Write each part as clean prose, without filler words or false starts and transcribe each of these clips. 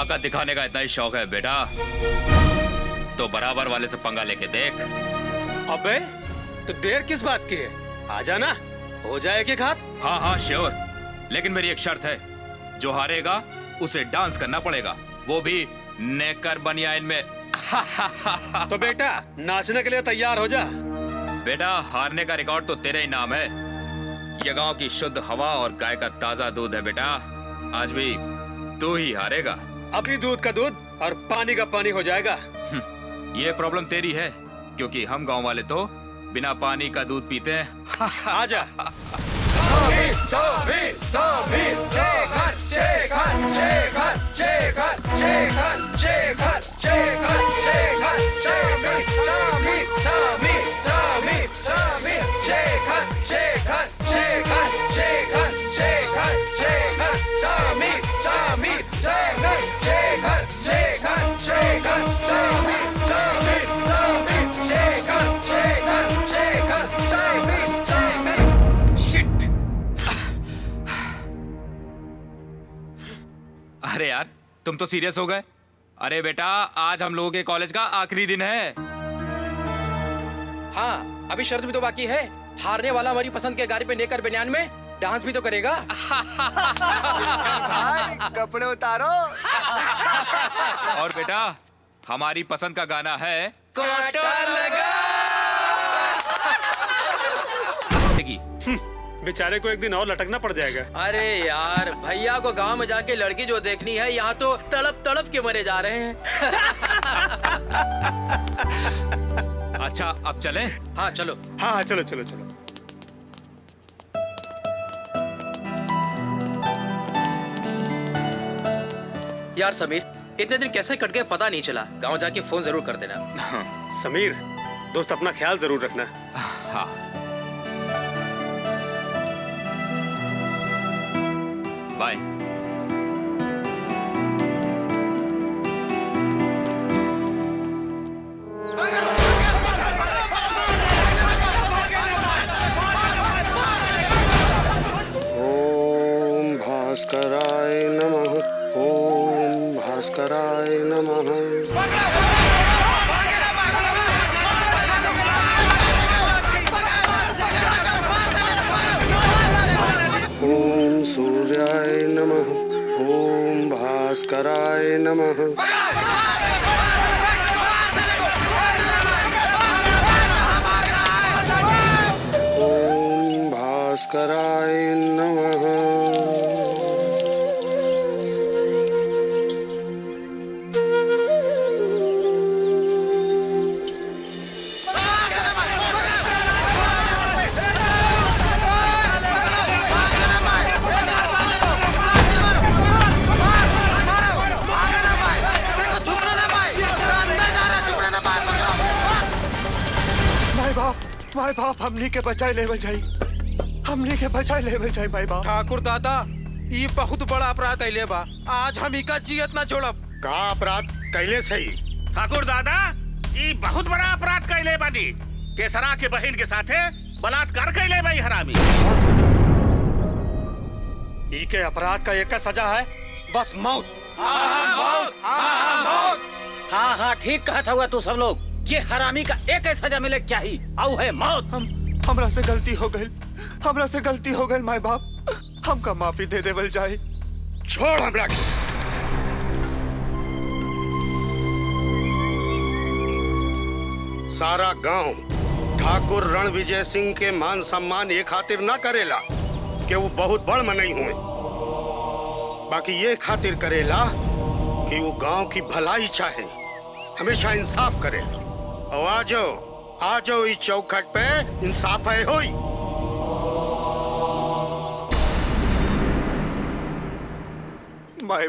ताकत दिखाने का इतना ही शौक है बेटा तो बराबर वाले से पंगा लेके देख। अबे तो देर किस बात की है, आ जाना, हो जाए कि घात। हाँ हाँ श्योर, लेकिन मेरी एक शर्त है, जो हारेगा उसे डांस करना पड़ेगा, वो भी नेकर बनियाइन में। तो बेटा नाचने के लिए तैयार हो जा। बेटा हारने का रिकॉर्ड तो तेरे ही नाम है। ये गांव की शुद्ध हवा और गाय का ताजा दूध है बेटा, आज भी तू ही हारेगा। अभी दूध का दूध और पानी का पानी हो जाएगा। ये प्रॉब्लम तेरी है, क्योंकि हम गांव वाले तो बिना पानी का दूध पीते हैं। आजा। अरे यार तुम तो सीरियस हो गए। अरे बेटा आज हम लोगों के कॉलेज का आखिरी दिन है। हाँ अभी शर्त भी तो बाकी है, हारने वाला हमारी पसंद के गाड़ी पे नेकर बनियान में डांस भी तो करेगा। भाई कपड़े उतारो। और बेटा हमारी पसंद का गाना है कांटा लगा। बेचारे को एक दिन और लटकना पड़ जाएगा। अरे यार भैया को गांव में जाके लड़की जो देखनी है, यहाँ तो तड़प तड़प के मरे जा रहे हैं। अच्छा अब चलें? हाँ चलो। हाँ हाँ चलो चलो चलो। यार समीर इतने दिन कैसे कट गए पता नहीं चला, गांव जाके फोन जरूर कर देना। समीर दोस्त अपना ख्याल जरूर रखना। हाँ बाय। ओम भास्कराय नमः, ओम भास्कराय नमः। ओम सूर्याय नमः, ओम भास्कराय नमः। ओम भास्कराय नमः। माय बाप हमनी के बचाए लेवल जाई, हमनी के बचाए लेवल जाई माय बाप। ठाकुर दादा ये बहुत बड़ा अपराध कैले बा, आज हम इका जियत ना छोड़ब। का अपराध कैले सही? ठाकुर दादा ये बहुत बड़ा अपराध कैले बानी, केसरा के बहन के साथे बलात्कार कैले बाई हरामी। ई के अपराध का एक सजा है, बस मौत। हाँ हाँ ठीक कहा था तू सब लोग, ये हरामी का एक सजा मिले क्या ही, औ है मौत। हमरा से गलती हो गई, हमरा से गलती हो गई माय बाप, हमका माफी दे देवल जाए। छोड़ हमरा के। सारा गांव ठाकुर रणविजय सिंह के मान सम्मान ये खातिर ना करेला कि वो बहुत बड़ मनई हुए, बाकी ये खातिर करेला कि वो गांव की भलाई चाहे, हमेशा इंसाफ करेला। और आ जाओ इस चौखट पे इंसाफ है होई। माय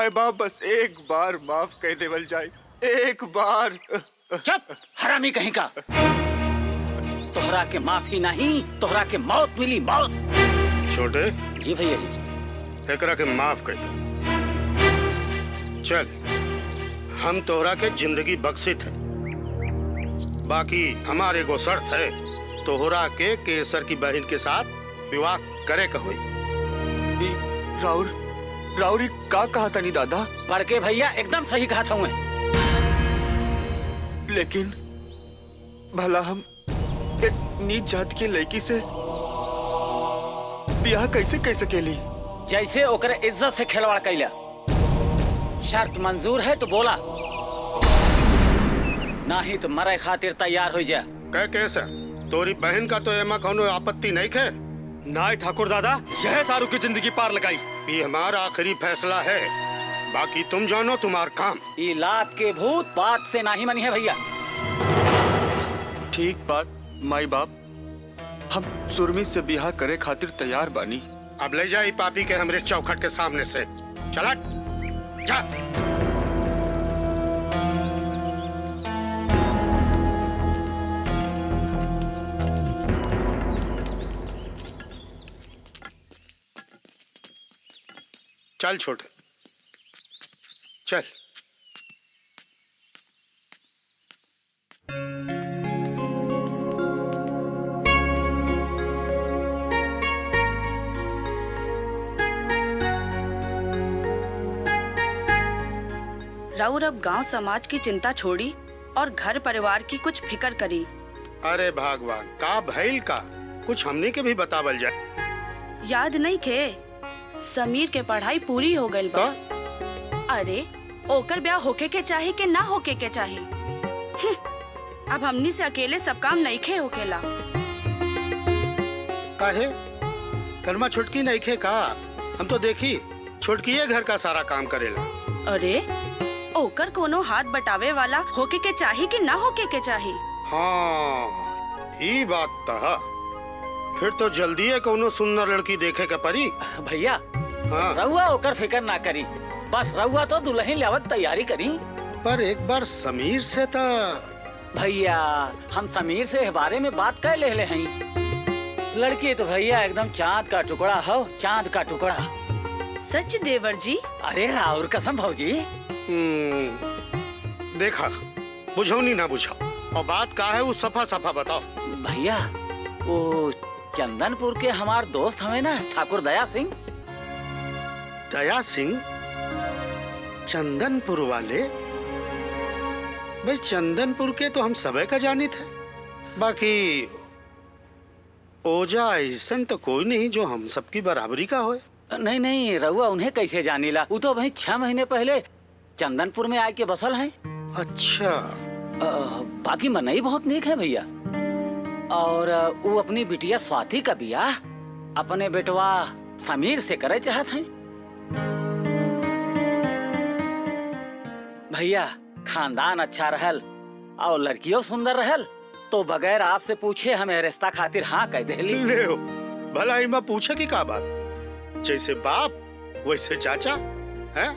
बाप बस एक बार माफ कह देवल जाए, एक बार। चुप हरामी कहीं का, तोहरा के माफी नहीं, तोहरा के मौत मिली, मौत। छोटे जी भैया जी। एकरा के माफ कर दो। चल हम तोहरा के जिंदगी बख्शित है, बाकी हमारे को शर्त है, तोहरा के केसर की बहन के साथ विवाह करे का हुई। राउरी का कहा था नहीं दादा, बड़के भैया एकदम सही कहा था मैं। लेकिन भला हम एक नीच जात की लड़की से ब्याह कैसे कह सकेली? जैसे ओकरे इज्जत से खिलवाड़ कैला। शर्त मंजूर है तो बोला, नहीं तो मरे खातिर तैयार हो जा। कह कैसे? तोरी बहन का तो एमा कोनो आपत्ति नहीं खे। ना ठाकुर दादा, यह सारू की जिंदगी पार लगाई। ये हमारा आखिरी फैसला है, बाकी तुम जानो तुम्हार काम। ई लात के भूत बात से नहीं मनी है भैया। ठीक बात माई बाप, हम सुरमी से ब्याह करे खातिर तैयार बानी। अब ले जाई पापी के हमरे चौखट के सामने से। चला जा। चल छोटे, चल। राउर अब गांव समाज की चिंता छोड़ी और घर परिवार की कुछ फिक्र करी। अरे भगवान, का भइल का कुछ हमने के भी बतावल जाए। याद नहीं खे, समीर के पढ़ाई पूरी हो गई बा। अरे ओकर ब्याह होके के चाही के ना होके के चाही? अब हमनी से अकेले सब काम नहीं खे होकेला। काहे? कर्मा छुटकी नहीं खे का? हम तो देखी छुटकी घर का सारा काम करेला। अरे ओकर कोनो हाथ बटावे वाला होके के चाही कि ना होके के चाही? हाँ, ये बात तो है। फिर तो जल्दी है कोनो सुंदर लड़की देखे के परी। भैया हाँ। रहुआ ओकर फिक्र ना करी, बस रहुआ तो दुल्हन लावत तैयारी करी। पर एक बार समीर से तो भैया हम समीर से बारे में बात कर ले हैं। लड़की तो भैया एकदम चांद का टुकड़ा हो, चांद का टुकड़ा। सच देवर जी? अरे राउर कसम भौजी। देखा, बुझो नहीं ना बुझा, और बात का है वो सफा सफा बताओ। भैया वो चंदनपुर के हमार दोस्त हमें ना, ठाकुर दया सिंह। दया सिंह? चंदनपुर वाले? भाई चंदनपुर के तो हम सबे का जानी थे, बाकी ओजा ऐसा तो कोई नहीं जो हम सबकी बराबरी का होए। नहीं नहीं, रहुआ उन्हें कैसे जानीला? वो तो भाई 6 महीने पहले चंदनपुर में आके बसल हैं। अच्छा। बाकी मनई बहुत नेक है भैया, और वो अपनी बिटिया स्वाति का बियाह अपने बेटवा समीर से करे चाहत हैं। भैया खानदान अच्छा रहल और लड़कियों सुंदर रहल तो बगैर आपसे पूछे हमें रिश्ता खातिर हाँ कह देली। ले हो, भला इमा पूछे की का बात? जैसे बाप वैसे चाचा है।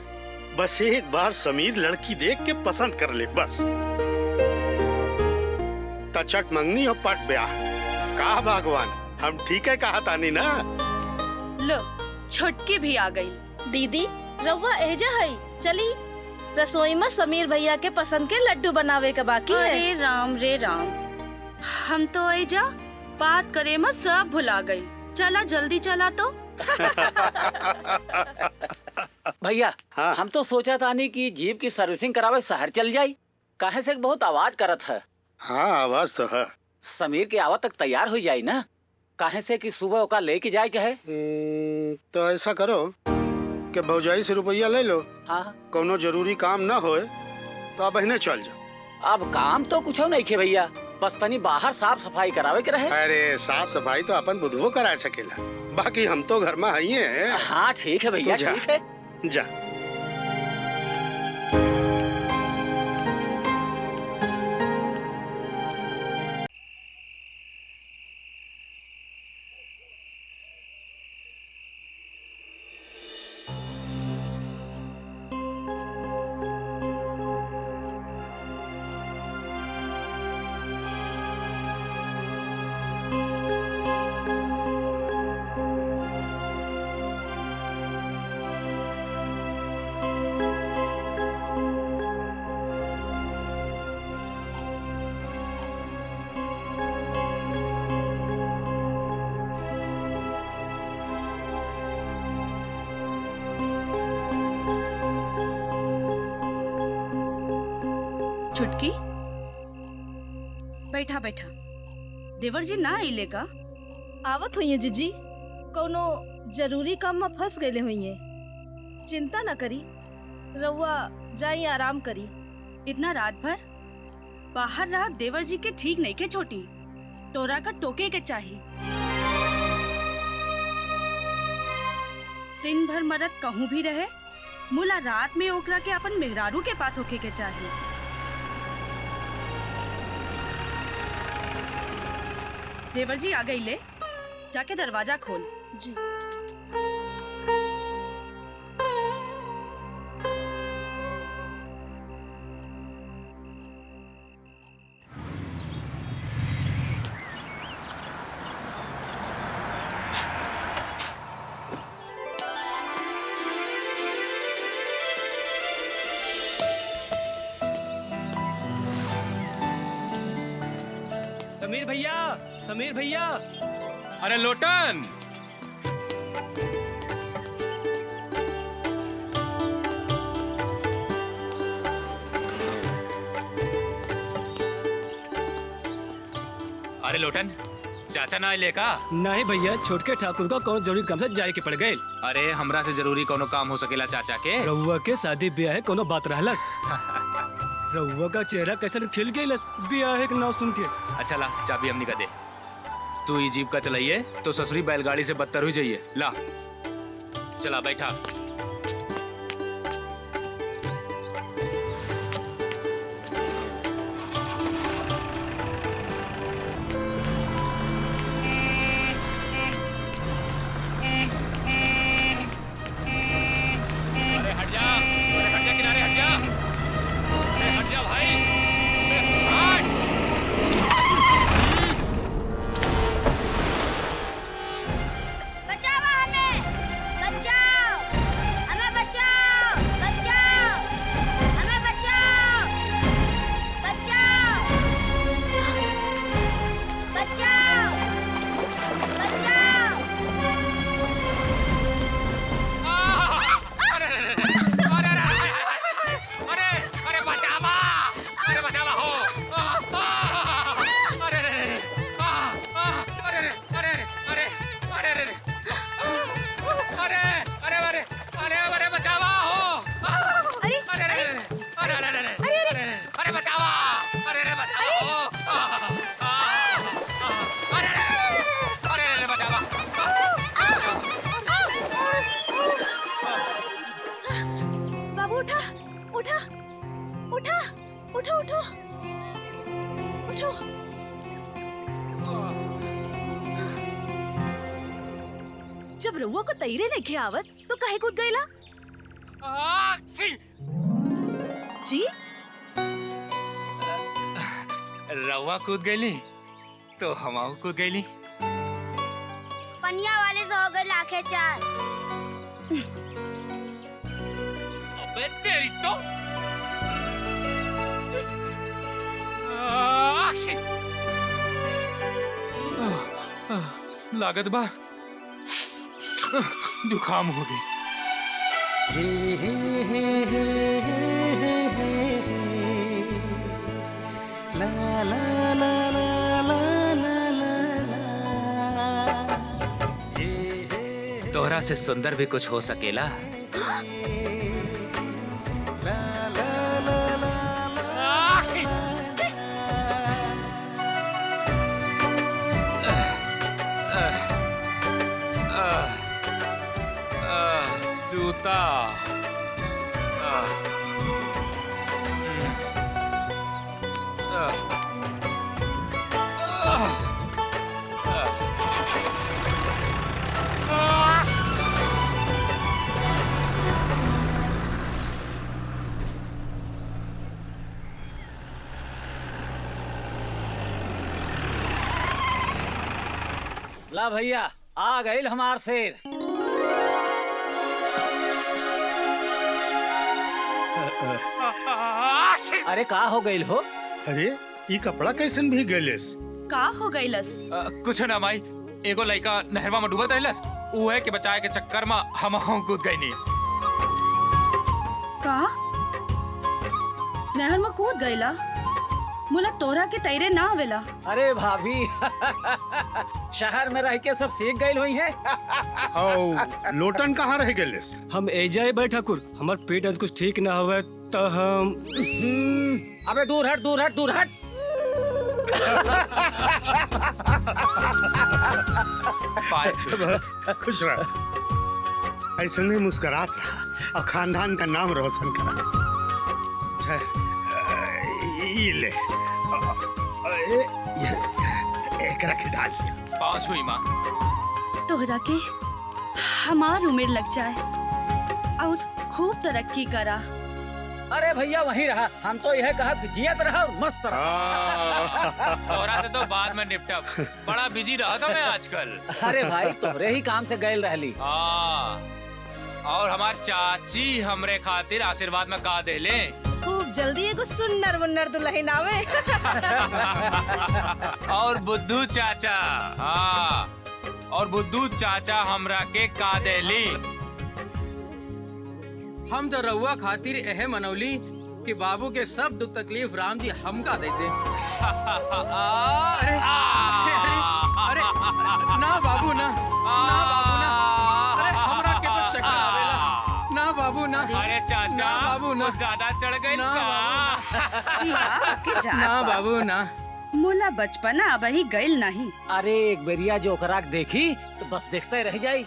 बस एक बार समीर लड़की देख के पसंद कर ले बस। तचट मंगनी और पट ब्याह। का भगवान, हम ठीक है कहा तानी ना। लो छुटकी भी आ गई। दीदी रउआ एजा है, चली रसोई में समीर भैया के पसंद के लड्डू बनावे के बाकी है। अरे राम रे राम, हम तो एजा बात करे में सब भुला गई। चला जल्दी चला तो। भैया हाँ। हम तो सोचा तानी कि जीप की सर्विसिंग करावे शहर चल जाई, काहे से बहुत आवाज करत है। हाँ आवाज तो है। समीर के आवा तक तैयार हो जाई ना, काहे से कि सुबह ओका लेके जाए के है। तो ऐसा करो कि भौजाई से रुपया ले लो। हाँ कोनो जरूरी काम ना होए तो आप बहने चल जाओ। अब काम तो कुछ नहीं खे भैया, बस तनी बाहर साफ सफाई करावे के रहे। अरे साफ सफाई तो अपन बुधवो करा सकेला, बाकी हम तो घर में ही हैं। हाँ ठीक है भैया, तू जा। ठीक है। जा। छुटकी बैठा बैठा। देवर जी ना आइले का? आवत हुई है जीजी, कोनो जरूरी काम में फंस गए हुई है। चिंता न करी, रउआ जाई आराम करी। इतना रात भर बाहर रहा देवर जी के ठीक नहीं के छोटी, तोरा का टोके के चाहिए। दिन भर मरद कहूँ भी रहे, मुला रात में ओकरा के अपन मेहरारू के पास होके के चाहिए। देवर जी आ गई ले, जाके दरवाजा खोल। जी। समीर भैया, समीर भैया। अरे लोटन, अरे लोटन, चाचा ना आइले का? नहीं भैया, छोटके ठाकुर का कौन जरूरी काम से जाए के पड़ गए। अरे हमरा से जरूरी कोनो काम हो सकेला चाचा के? रउआ के शादी ब्याह है, कोनो बात रहलस। रउआ का चेहरा कैसे खिल गइलस ब्याह है के नाम सुन के। अच्छा ला, चाबी हमनी का दे। तू ये जीप का चलाइए तो ससुरी बैलगाड़ी से बदतर हो जाइए। ला चला बैठा। अरे हट जा, अरे हट जा, किनारे हट जा, अरे हट जा भाई, अरे हट। बचाओ हमें, बचाओ, हमें बचाओ, बचाओ, हमें बचाओ, बचाओ, बचाओ, बचाओ। अरे बचावा, अरे बचावा हो। अरे अरे अरे अरे अरे अरे अरे अरे अरे अरे अरे बचावा हो। अरे अरे अरे अरे अरे अरे अरे बचावा, अरे अरे बचावा हो। अरे अरे अरे बचावा। बाबू उठा, उठा, उठा, उठो, उठो, उठो। जब रउआ को तैरे नहीं आवत तो काहे कूद गईला? जी? रवा कूद गईली तो हमाऊ कूद गईली। पनिया वाले से हो गए आंखें चार। अबे तेरी तो लागत बा जुकाम हो गई। तोहरा से सुंदर भी कुछ हो सकेला। जूता ला भैया, आ गई हमार शेर। अरे का हो गई हो? अरे ये कपड़ा कैसन भी गैलेस? का हो गईलस? कुछ ना माई, एगो लड़का नहरवा में डूबत रहलस, उहे के बचाए के चक्कर में हम कूद गई नी। का नहर में कूद गईला? मुला तोरा के तैरे ना आवेला। अरे भाभी शहर में रह के सब सीख गई हुई है। औ लोटन कहाँ रह गेले? हम एजाए भाई ठाकुर, हमार पेट आज कुछ ठीक ना हुआ तो हम अबे दूर हट दूर हट दूर हट। खुश रह, ऐसे नहीं मुस्कुरात रहा और खानदान का नाम रोशन करा। ये ले, एक रख डाल। पाँच हुई माँ। तोहरा के हमार उम्र लग जाए और खूब तरक्की करा। अरे भैया वहीं रहा, हम तो यह कहा कि जियत रहा और मस्त रहा। तोरा से तो बाद में निपटब, बड़ा बिजी रहा था मैं आजकल। अरे भाई तोहरे ही काम से गैल रहली। हाँ, और हमार चाची हमरे खातिर आशीर्वाद में का देले। खूब जल्दी एगो सुन्नर मुन्नर दुल्हन आवे। और बुद्धू चाचा, हाँ, और बुद्धू चाचा हमरा के का देली। हम तो रउआ खातिर एहे मनौली कि बाबू के सब दुख तकलीफ राम जी हमका दे दे। अरे, अरे, ना बाबू ना, ना बाबू ना, अरे हमरा के तो चक्कर आवेला। ना बाबू ना, अरे चाचा ना बाबू ना, ज्यादा चढ़ गई ना का? ना बाबू ना। मुला बचपना अब ही गइल नहीं। अरे एक बेरिया जो ओकरा के देखी तो बस देखते रह जाई।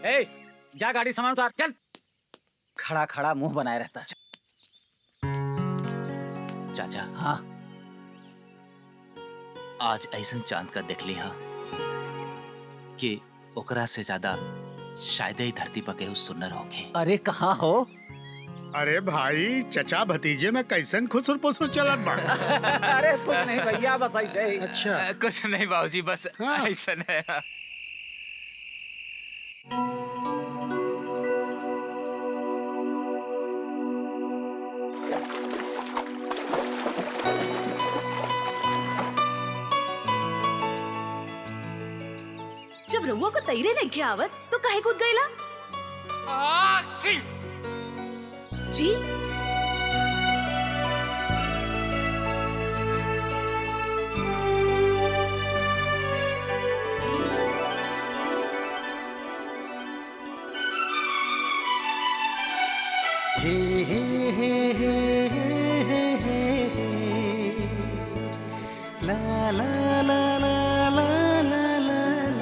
ए, जा गाड़ी सामान उतार चल। खड़ा खड़ा मुंह बनाए रहता। चाचा हाँ आज ऐसन चांद का देख ली हाँ कि ओकरा से ज्यादा शायद ही धरती पर केहू सुंदर होके। अरे कहाँ हो? अरे भाई चचा भतीजे में कैसन खुसुर पुसुर चलत बा। अरे कुछ नहीं भैया बस ऐसे ही। अच्छा कुछ नहीं बाबूजी, बस हाँ। ऐसा है। जब रउआ को तैरे नहीं के आवत तो काहे कूद गईला? जी ला ला ला ला ला ला ला।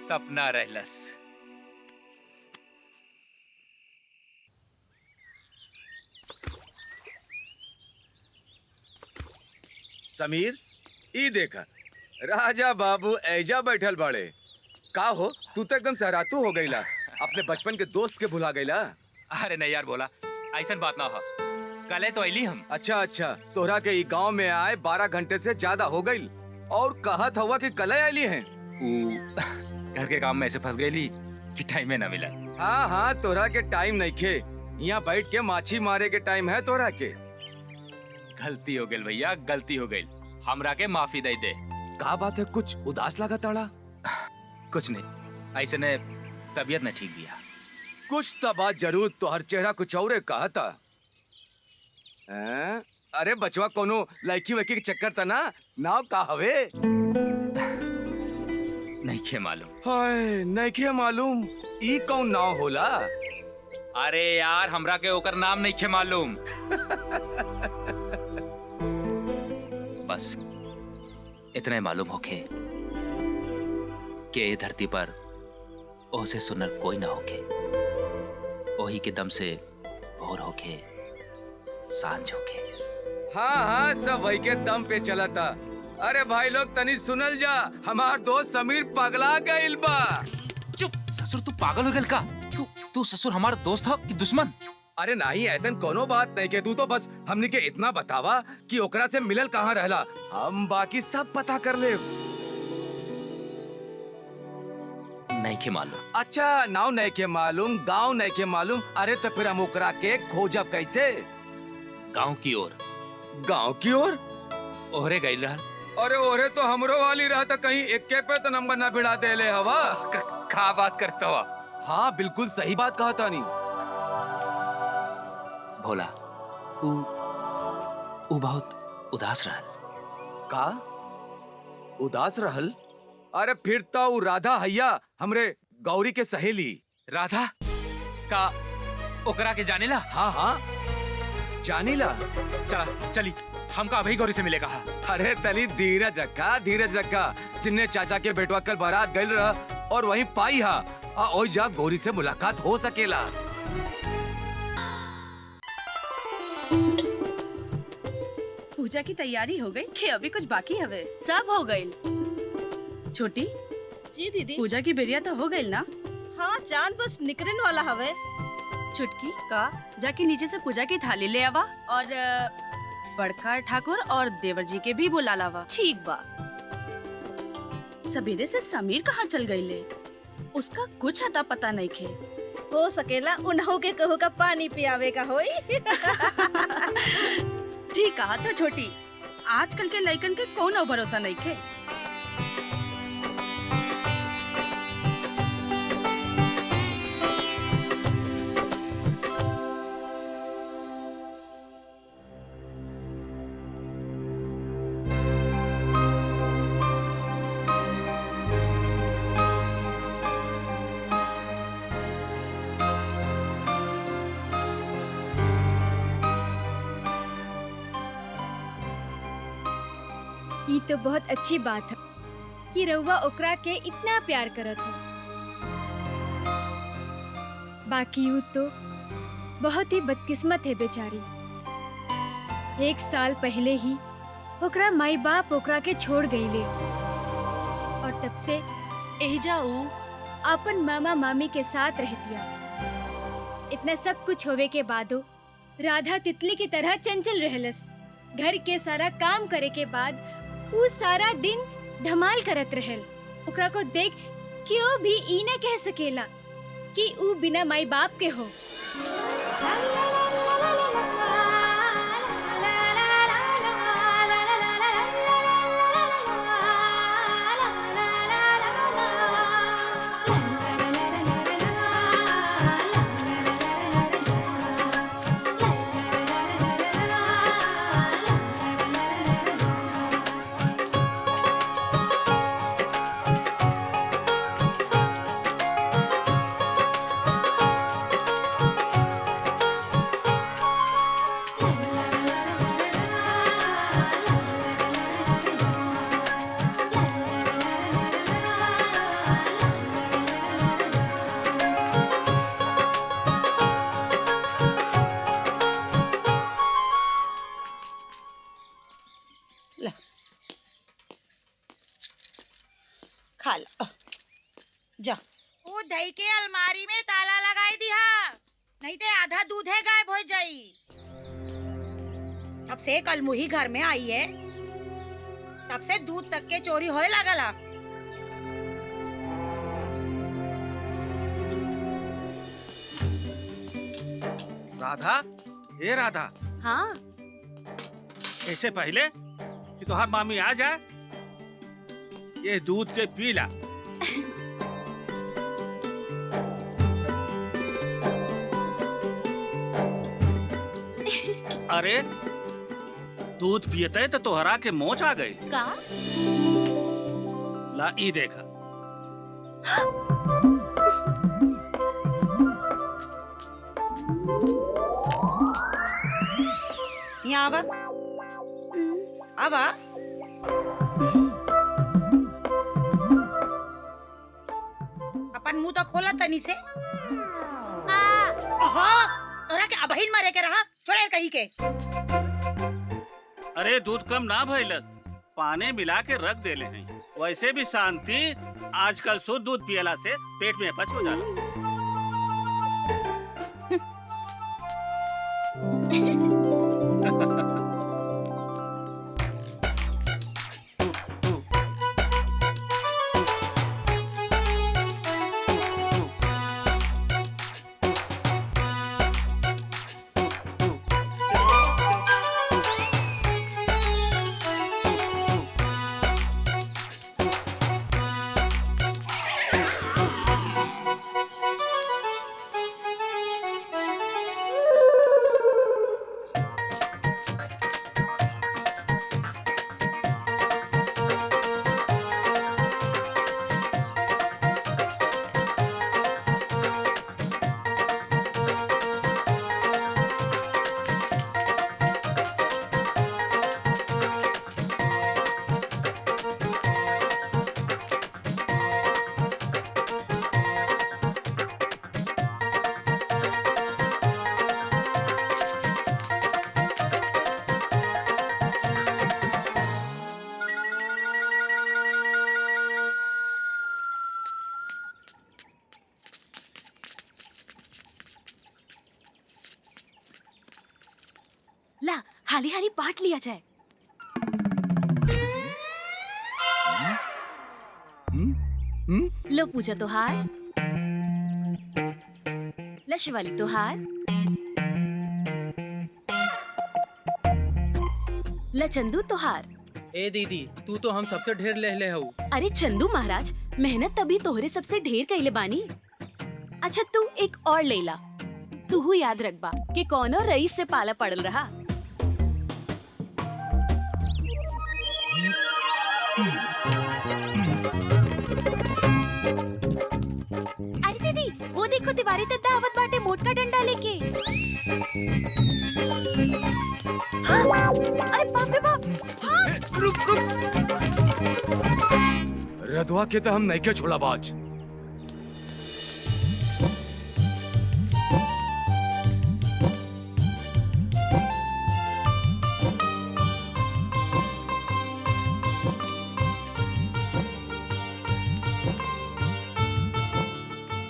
सपना रहलस। समीर ई देखा राजा बाबू ऐजा बैठल बाड़े। का हो तू तो एकदम सहरातू हो गईला, अपने बचपन के दोस्त के भुला गईला। अरे नहीं यार बोला, ऐसा बात ना हो। कल तो अली हम। अच्छा अच्छा, तोहरा के ई गांव में आए 12 घंटे से ज्यादा हो गई और कहत हुआ कि कल आईली हैं। घर के काम में ऐसे फंस गई कि टाइम में ना मिला। हाँ हाँ, तोहरा के टाइम नहीं खे, यहाँ बैठ के माछी मारे के टाइम है तोहरा के। गलती हो गई भैया, गलती हो गई, हमरा के माफी दे दे। का बात है, कुछ उदास लगा ताड़ा? कुछ नहीं, ऐसे ने तबीयत न ठीक बिया। कुछ तो बात जरूर, तो हर चेहरा कुछ और कहता। अरे बचवा कोनो लड़की वड़की के चक्कर था ना, नाव का हवे? नहीं खे मालूम। हाय नहीं खे मालूम, ई कौन नाव होला? अरे यार हमरा के ओकर नाम नहीं खे मालूम। बस इतने मालूम होके कि ये धरती पर ओसे सुनर कोई ना होके, ओही के दम से भोर होके सांझ होके। हाँ हाँ, सब वही के दम पे चला था। अरे भाई लोग तनी सुनल जा, हमार दोस्त समीर पगला गइल बा। चुप ससुर, तू पागल हो गइल का? तू ससुर हमारा दोस्त हो कि दुश्मन? अरे नहीं, ऐसा कोनो बात नहीं के, तू तो बस हमने के इतना बतावा कि ओकरा से मिलल कहाँ रहला, हम बाकी सब पता कर ले। नहीं के मालूम। अच्छा नाव नहीं के मालूम, गांव नहीं के मालूम, अरे तो फिर हम ओकरा के खोजब कैसे? गांव की ओर। गांव की ओर? ओहरे गई रहल। अरे ओरे तो हमरो वाली रहा था, कहीं इक्के पे तो नंबर ना भिड़ा दे ले हवा। का बात करता हुआ? हाँ बिल्कुल सही बात कहा था नहीं। भोला ऊ बहुत उदास रहल। का उदास रहल? अरे फिर तो ऊ राधा हैया हमरे गौरी के सहेली। राधा का ओकरा के जानेला? हाँ हाँ जानेला। चला चली, हमका अभी गौरी से मिलेगा। अरे तनी धीरज रखा। जिन्ने चाचा के बेटवा कल बारात गइल रहा और वहीं पाई हा और जा गौरी से मुलाकात हो सकेला। पूजा की तैयारी हो गई कि अभी कुछ बाकी हवे? सब हो गई। छोटी जी दीदी। पूजा की बेरिया तो हो गई ना? हाँ चांद बस निकलने वाला हवे। चुटकी का जाके नीचे से पूजा की थाली ले आवा और बड़का ठाकुर और देवर जी के भी बुला लावा। ठीक बा। सवेरे से समीर कहाँ चल गई ले? उसका कुछ अता पता नहीं खे। हो सकेला उन्हों के कहू का पानी पियावे का होई। ठीक कहा तो छोटी, आजकल के लइकन के कोनो भरोसा नहीं खे। ये तो बहुत अच्छी बात है कि रउआ ओकरा के इतना प्यार करत हो। बाकी यू तो बहुत ही बदकिस्मत है बेचारी। 1 साल पहले ही ओकरा माई बाप ओकरा के छोड़ गईले और तब से एहिजा ऊ अपन मामा मामी के साथ रहतिया। इतना सब कुछ होवे के बादो राधा तितली की तरह चंचल रहलस। घर के सारा काम करे के बाद ऊ सारा दिन धमाल करत रहल। ओकरा को देख क्यों भी ई न कह सकेला कि ऊ बिना माई बाप के हो। खा ला जा। वो दही के अलमारी में ताला लगाई दिया, नहीं तो आधा दूध है गायब हो जाई। जब से कल मुही घर में आई है तब से दूध तक के चोरी होए लगला। राधा, ए राधा। हाँ ऐसे पहले कि तुहार मामी आ जाए, ये दूध के पीला। अरे दूध पियते तो तोहरा के मोच आ गई का? ला ई देखा। यहाँ आवा आवा। अपन मुंह तो खोला तनी से। तोरा के अबहिन मारे के रहा, छोड़े कहीं के। अरे दूध कम ना भइलस, पानी मिला के रख देले हैं। वैसे भी शांति आजकल शुद्ध दूध पियला से पेट में अपच हो जाला। हाली हाली बांट लिया जाए। लो पूजा तोहार, लो शिवाली तोहार, ला चंदू तोहार। ए दीदी, तू तो हम सबसे ढेर ले हो। अरे चंदू महाराज, मेहनत तभी तोहरे सबसे ढेर कइले बानी। अच्छा तू एक और ले ला। तू याद रखबा कि कौनो रईस से पाला पड़ल रहा। अरे दीदी, वो देखो तिवारी ते दावत बाटे मोटका डंडा लेके। हाँ, अरे बाप रे बाप। हाँ। रुक रुक, रधवा के तो हम नहीं के छोड़ा बाज।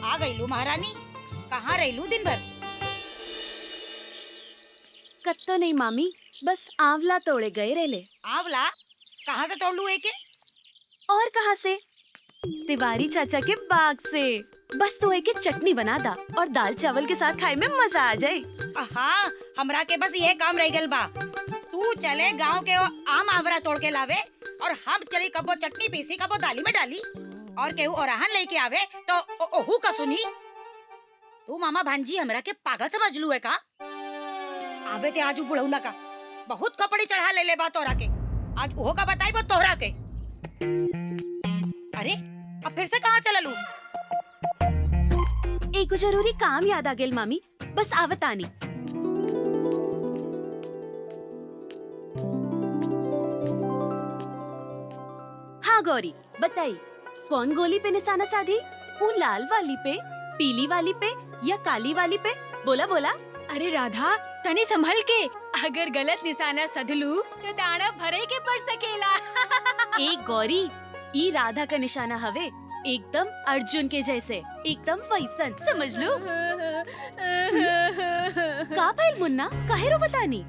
आ गईलू महारानी, कहाँ रहलू दिन भर? कत्तो नहीं मामी, बस आंवला तोड़े गए रेले। आंवला कहाँ से तोड़ लू एके? और कहाँ से? तिवारी चाचा के बाग से। बस तो एक चटनी बना दा और दाल चावल के साथ खाए में मजा आ जाए। हाँ, हमरा के बस ये काम रह गल बा। तू चले गांव के वो आम आंवला तोड़ के लावे और हम चली कबो चटनी पीसी कबो दाली में डाली और केहू ओराहन लेके आवे तो ओहू का सुनी। तू मामा भांजी हमरा के पागल समझ लू है का? आवे ते आजू बुढ़ौला का बहुत कपड़े चढ़ा ले बा तोरा के। आज ओहो का बताई बो तोहरा के। अरे अब फिर से कहाँ चला लू? एक जरूरी काम याद आ गेल मामी, बस आवतानी। हाँ गौरी बताई, कौन गोली पे निशाना साधी? वो लाल वाली पे, पीली वाली पे या काली वाली पे? बोला बोला। अरे राधा, तनी संभल के, अगर गलत निशाना सधलू तो दाना भरे के पड़ सकेला। एक गौरी, ई राधा का निशाना हवे, एकदम अर्जुन के जैसे, एकदम वैसन, समझ लो। का भइल मुन्ना, काहे रो बतानी?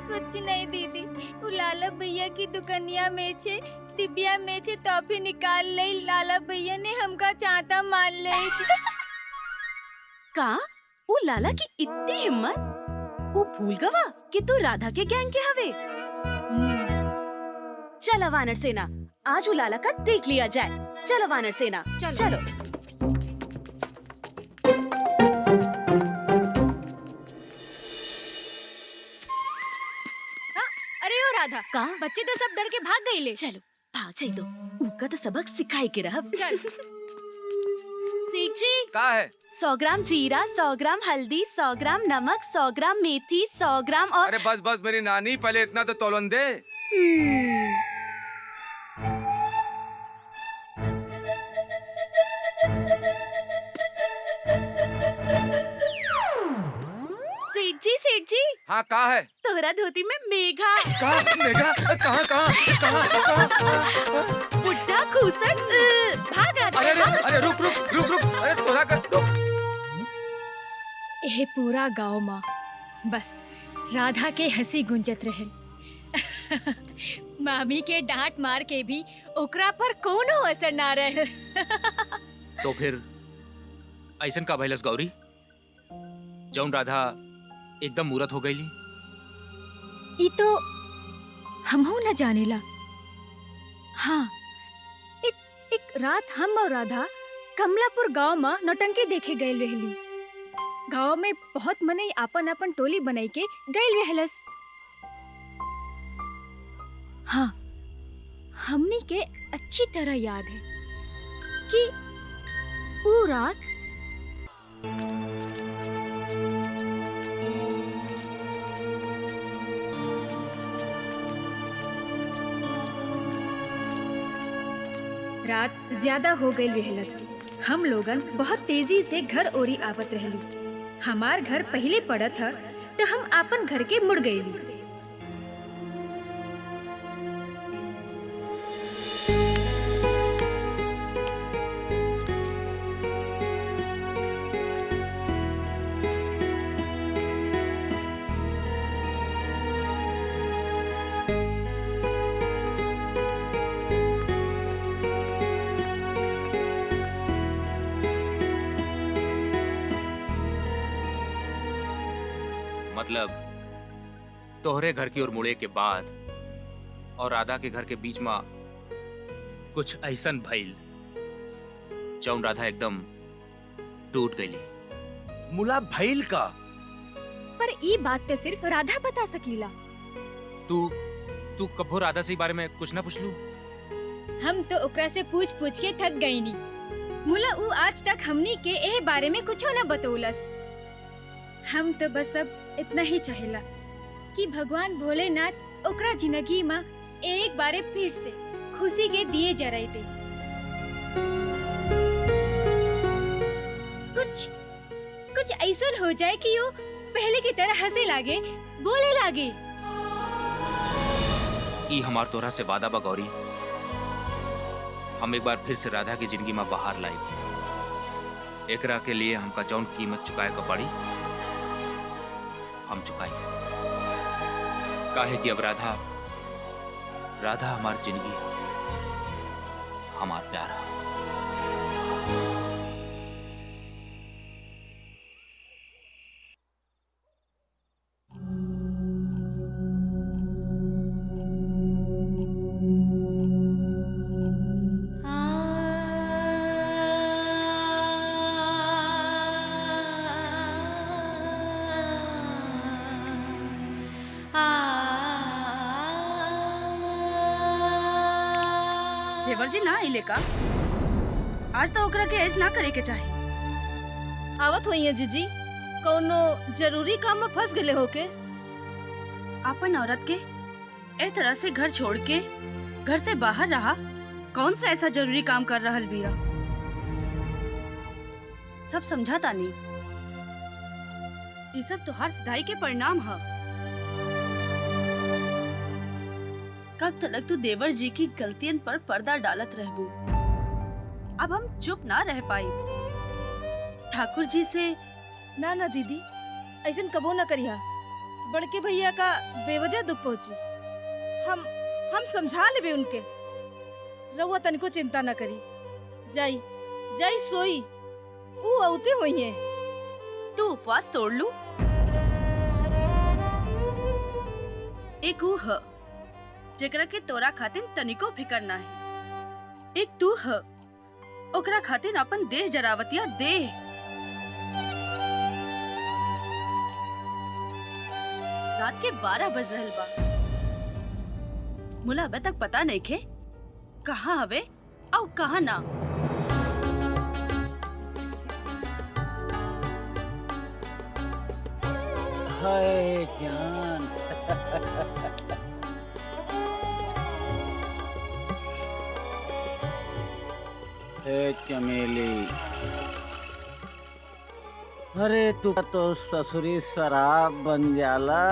कुछ नहीं दीदी, वो लाला भैया की दुकनिया में छे दिबिया में छे टॉफी निकाल ले। लाला भैया ने हमका चांटा मार ले। का? वो लाला की इतनी हिम्मत? वो भूल गवा कि तू राधा के गैंग के हवे। चलो वानर सेना, आज उलाला का देख लिया जाए। चलो वानर सेना, चलो। अरे ओ राधा, का? बच्चे तो सब डर के भाग गए ले। चलो भाग जाई दो, उनका तो सबक सिखाई के रहा। चल। सेठ जी, का है? 100 ग्राम जीरा, 100 ग्राम हल्दी, 100 ग्राम नमक, 100 ग्राम मेथी, 100 ग्राम और। अरे बस बस मेरी नानी, पहले इतना तो तोलन दे। सेठ जी। हाँ का है? तोहरा धोती में मेघा। कहाँ मेघा? कहाँ? बुड्ढा खूसट, भाग राधा। अरे रुक, अरे तोरा कर ये पूरा गांव माँ बस राधा के हंसी गुंजत रहे। मामी के डांट मार के भी ओकरा पर कोनो असर ना रहे। तो फिर ऐसन का भइलस गौरी, जौन राधा एकदम मूरत हो गईली? ई तो हमहू न जानेला। हाँ, एक रात हम और राधा कमलापुर गांव में नौटंकी देखे गए रहली। गांव में बहुत मनई आपन आपन टोली बनाई के गए रहलस। हाँ, हमनी के अच्छी तरह याद है कि वो रात ज्यादा हो गई रहलस। हम लोगन बहुत तेजी से घर ओरी आवत रहली। हमार घर पहले पड़त था तो हम आपन घर के मुड़ गईली। मतलब तोहरे घर की ओर मुड़े के बाद और राधा के घर के बीच में कुछ ऐसन भइल जौन राधा एकदम टूट गई। मुला भइल का? पर ई बात तो सिर्फ राधा बता सकीला। तू कभो राधा से बारे में कुछ ना पूछ लू? हम तो ओकरा से पूछ पूछ के थक गई नी। मुला ऊ आज तक हमनी के ए बारे में कुछ न बतौलस। हम तो बस अब इतना ही चाहेला कि भगवान भोलेनाथ ओकरा जिंदगी में एक बारे फिर से खुशी के दिए जराई दे। कुछ ऐसा हो जाए कि वो पहले की तरह हंसे लागे, बोले लागे। ई हमार तोरा से वादा बा गौरी, हम एक बार फिर से राधा की जिंदगी में बाहर लाई। एकरा के लिए हमका जौन कीमत चुकाए का पड़ी हम चुकाई। काहे कि अब राधा हमार जिंदगी, हमार प्यारा। देवर जी ना आइले का? आज तो ओकरा के ऐस ना करे के चाही। आवत हुई है जीजी, कौनो जरूरी काम में फंस गए होके? अपन औरत के ए तरह से घर छोड़ के घर से बाहर रहा, कौन सा ऐसा जरूरी काम कर रहल बिया? सब समझा तानी, ये सब तुहार सिधाई के परिणाम है। कब तक तू देवर जी की गलतियन पर पर्दा डालत रहबू? अब हम चुप ना रह पाई। ठाकुर जी से ना दीदी, ऐसा कबो न करिया। बड़के भैया का बेवजह दुख पहुंची। हम समझा लेबे उनके। रहुआ तनिको चिंता न करी। जाई सोई, ऊ औते हुई है। तू उपवास तोड़ लू। एक ऊ ह जेकरा के तोरा खातिर तनिको फिकर ना है। एक तू ह ओकरा खातिर अपन देह जरावतिया देह। रात के 12 बज रहल बा। मुला अबे तक पता नहीं खे कहाँ हवे और कहाँ ना। हाय जान। हे चमेली, अरे तू तो ससुरी शराब बन जाला।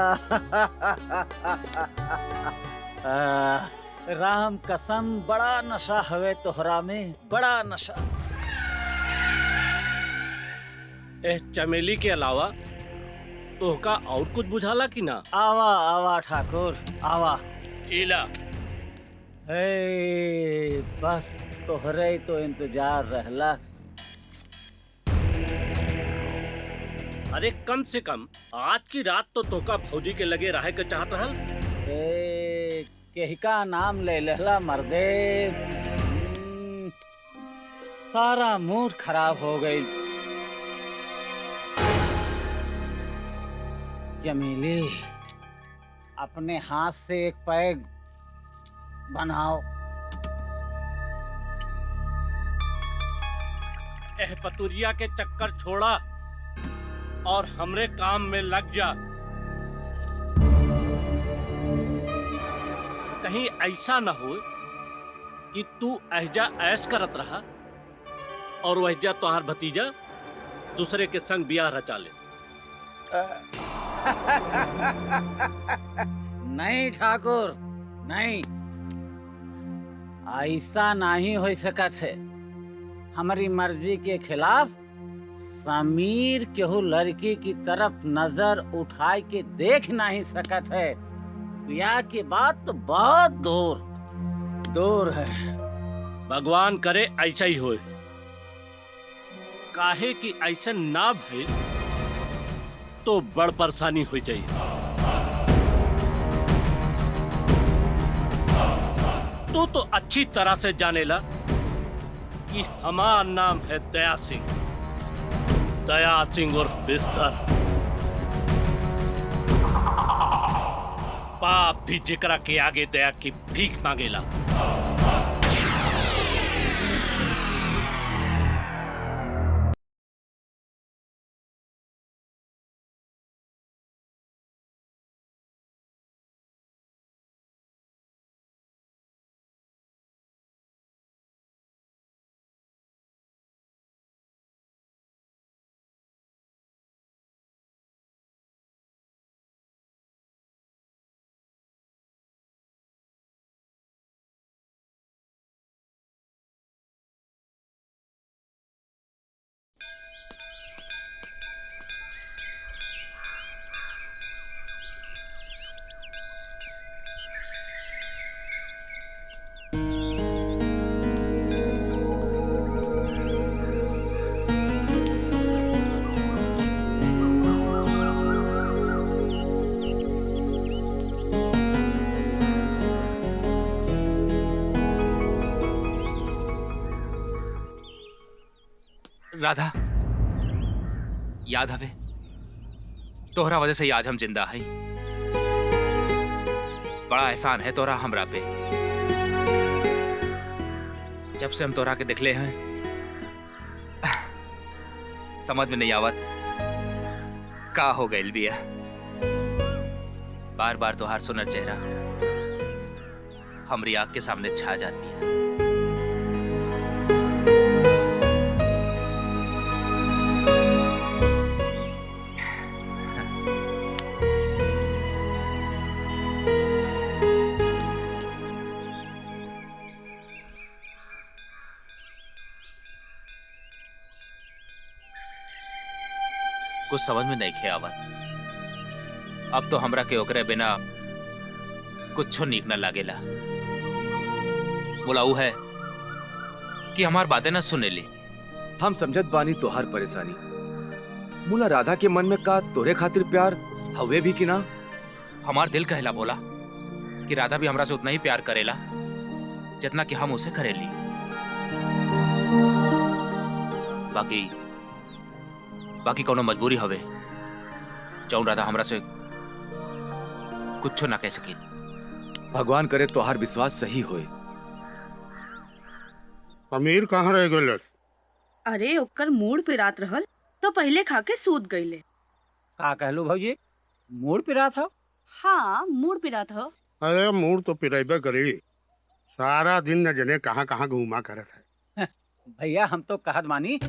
राम कसम बड़ा नशा हवे तोहरा में, बड़ा नशा। ए चमेली के अलावा तोहका और कुछ बुझाला कि ना? आवा आवा ठाकुर आवा। इला हे बस तोहरे ही तो इंतजार रहला। अरे कम से कम आज की रात तो तोका फौजी के लगे रहे के चाहत रहल। केहिका नाम ले लहला मर्दे। सारा मूड खराब हो गई। चमेली, अपने हाथ से एक पैग बनाओ। एह पतुरिया के चक्कर छोड़ा और हमरे काम में लग जा। कहीं ऐसा न हो कि तू ऐजा ऐश करत रहा और वैजा तोहार भतीजा दूसरे के संग बियाह रचा ले। नहीं ठाकुर नहीं, ऐसा नहीं हो सकत है। हमारी मर्जी के खिलाफ समीर केहू लड़की की तरफ नजर उठाए के देख नहीं सकत है। ब्याह की बात तो बहुत दूर है। भगवान करे ऐसा ही होए। काहे कि ऐसा ना भइल तो बड़ परेशानी हो जाई। तू तो अच्छी तरह से जानेला कि हमारा नाम है दया सिंह, दया सिंह उर्फ बिस्तर। पाप भी जिकरा के आगे दया की भीख मांगेला। राधा, याद हवे तोहरा वजह से आज हम जिंदा हैं। बड़ा एहसान है तोरा हमरा पे। जब से हम तोरा के दिखले हैं समझ में नहीं आवत का हो गइल बिया। बार बार तोहार सुनर चेहरा हमरी आंख के सामने छा जाती है। कुछ समझ में नहीं खे आवत। अब तो हमरा के ओकरे बिना कुछो नीक न लागेला। बोला ऊ है कि हमार बातें न सुनेली। हम समझत बानी तोहार परेशानी। मुला राधा के मन में का तोरे खातिर प्यार हवे भी कि ना? हमार दिल कहला बोला कि राधा भी हमरा से उतना ही प्यार करेला जितना कि हम उसे करेली। बाकी कोनो मजबूरी हवे जौन राधा हमरा से कुछ ना कह सकी। भगवान करे तोहार विश्वास सही होए। समीर कहाँ रह गए? अरे ओकर मूड पे रात रहल तो पहले खा के सूत गईले। का कहलू भौजी, मूड पिरा था? हाँ मूड पे रात हो। अरे मूड तो पिराइबे करी। सारा दिन न जने कहाँ कहाँ घूमा करत है। भैया हम तो कहत मानी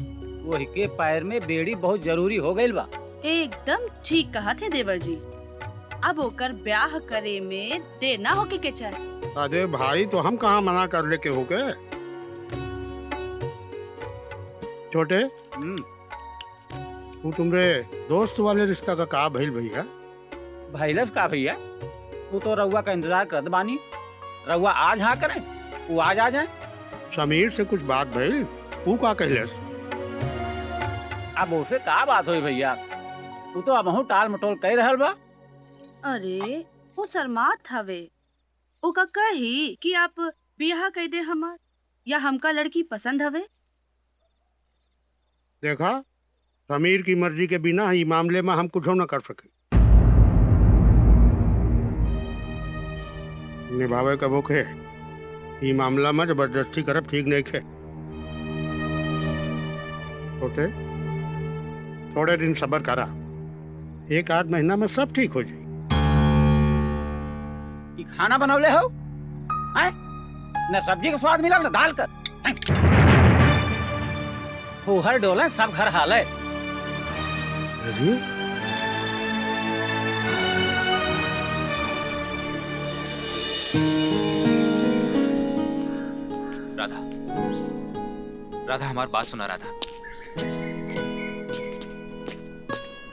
वही के पैर में बेड़ी बहुत जरूरी हो गई बा। एकदम ठीक कहा थे देवर जी। अब ओकर ब्याह करे में देर ना होके के चाहे। अरे भाई तो हम कहाँ मना कर ले के हो गए? छोटे तू तुमरे दोस्त वाले रिश्ता का का भइल भैया? भैलव का भैया, तू तो रउआ का इंतजार करत बानी। रउआ आज हाँ करे वो आज आ जाए। समीर से कुछ बात भइल? तू का कहलस? अब उसे का बात हुई भैया, तू तो अब टाल मटोल कह रहल बा। अरे वो शर्मात हवे। ओका कही कि आप बियाह कह दे हमार, या हमका लड़की पसंद हवे। देखा, समीर की मर्जी के बिना ही मामले में हम कुछ न कर सके। निभावे कबो के ई मामला में जबरदस्ती करब ठीक नहीं खे। छोटे थोड़े दिन सब्र करा, एक आध महीना में सब ठीक हो जाए। ये खाना बनौले हो? न सब्जी का स्वाद मिला न दाल का। फूहर डोला सब घर हाल है। अरे राधा, राधा हमारी बात सुना। राधा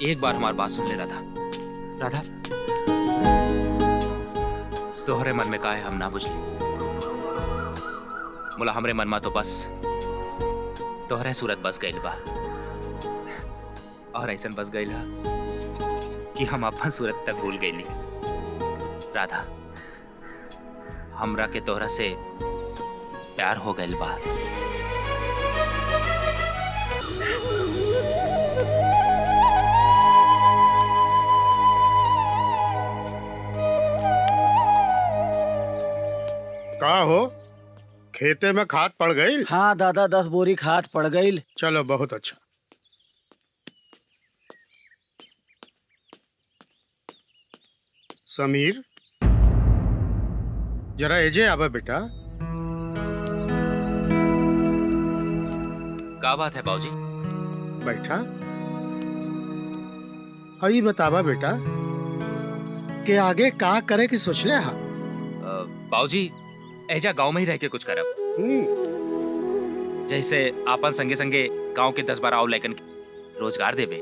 एक बार हमारी बात सुन ले। राधा, राधा तोहरे मन में का है हम ना बुझली। मुला हमरे मन में तो बस तोहरे सूरत बस गइल बा, और ऐसन बस गइल कि हम अपन सूरत तक भूल गईली। राधा, हमरा के तोहरा से प्यार हो गइल बा। का हो, खेते में खाद पड़ गई? हाँ दादा, 10 बोरी खाद पड़ गई। चलो बहुत अच्छा। समीर, जरा एजे आवा बेटा। का बात है बाबूजी? बैठा। हई बतावा बेटा के आगे का करे की सोच ले? हा बाबूजी, एजा गांव में ही रह के कुछ करब। जैसे आपन संगे संगे गांव के 10-12 और लड़कन के रोजगार देबे।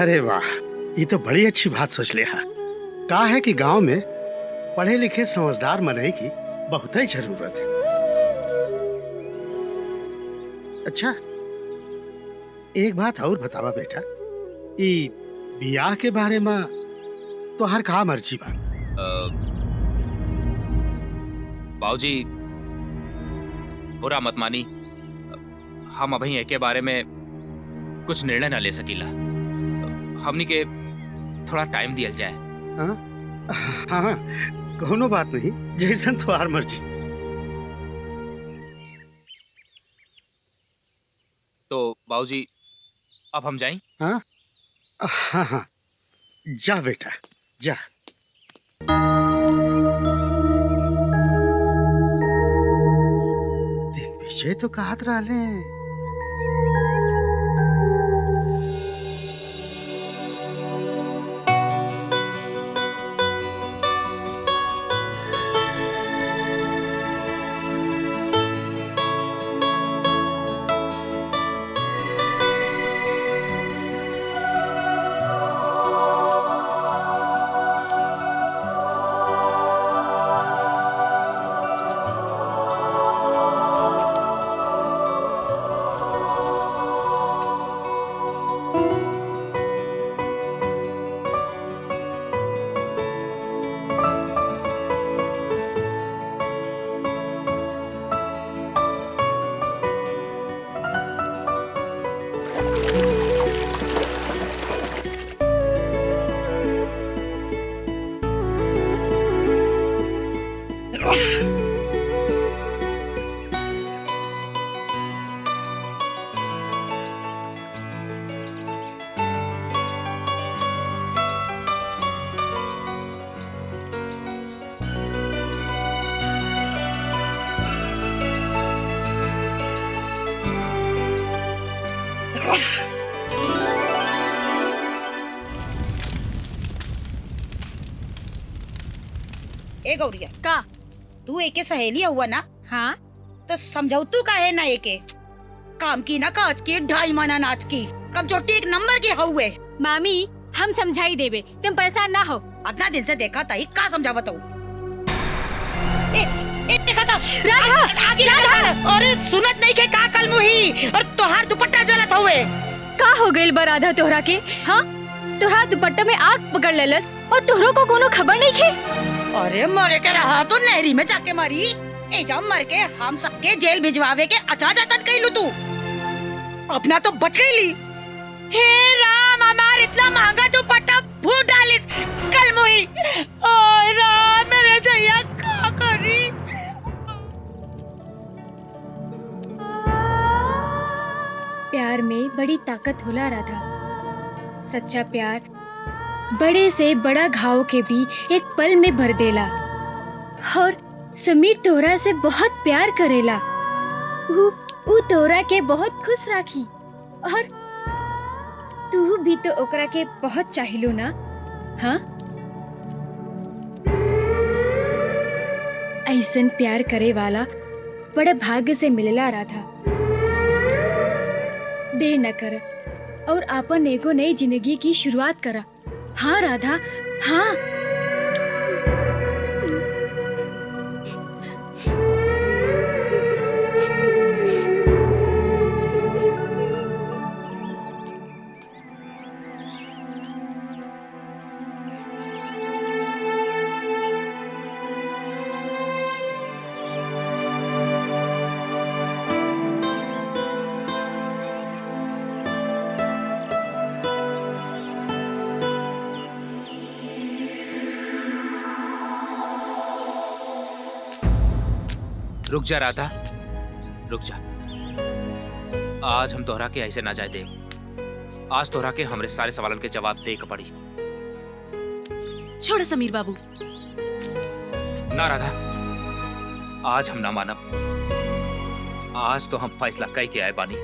अरे वाह, ये तो बड़ी अच्छी बात सोच ले। हा का है कि गांव में पढ़े लिखे समझदार मनई की बहुत ही जरूरत है। अच्छा, एक बात और बतावा बेटा, ई बियाह के बारे में तो हर का मर्जी बा? बाबूजी, बुरा मत मानी, हम अभी एक के बारे में कुछ निर्णय ना ले सकीला। हमनी के थोड़ा टाइम दिया जाए। हाँ, कोनो बात नहीं, जैसन तुम्हार मर्जी। तो बाबूजी, अब हम जाएं? हाँ हाँ हाँ, जा बेटा जा। दिग्विजय तो कहत रहले। ए गौरिया, का तू एके सहेली हुआ ना? हाँ। तो समझाऊ तू का है ना एके काम की ना काज की, ढाई माना नाच की, कम चोटी एक नंबर के हुए। मामी, हम समझाई देबे, तुम परेशान ना हो। अपना दिन से देखा था का समझावत हूँ। अरे सुनत नहीं के का कल मुही और तोहार दुपट्टा जलत हुए। का हो गइल बा राधा तोहरा के? हाँ, तोहरा दुपट्टा में आग पकड़ लेलस और तोहरो को कोनो खबर नहीं खे? अरे मरे के रहा तो नहरी में जाके मरी। एजा मर के हम सबके जेल भिजवावे के अच्छा जतन कइलू तू। अपना तो बच गईली। हे राम, हमार इतना महंगा दुपट्टा फूट डालिस कल मुही। ओए राम, मेरे जैया का करी? प्यार में बड़ी ताकत होला राधा। सच्चा प्यार बड़े से बड़ा घाव के भी एक पल में भर देला। और समीर तोरा से बहुत प्यार करेला। ऊ तोरा के बहुत खुश राखी और तू भी तो ओकरा के बहुत चाहिलो ना? हाँ, ऐसन प्यार करे वाला बड़े भाग्य से मिलला राधा। देर न कर और अपन एगो नई जिंदगी की शुरुआत करा। हाँ राधा, हाँ। रुक जा राधा, रुक जा। आज हम तोहरा के ऐसे ना जाए दे। आज तोहरा के हमरे सारे सवालन के जवाब दे के पड़ी। छोड़ समीर बाबू। ना राधा, आज हम ना मानब। आज तो हम फैसला कई के आए बानी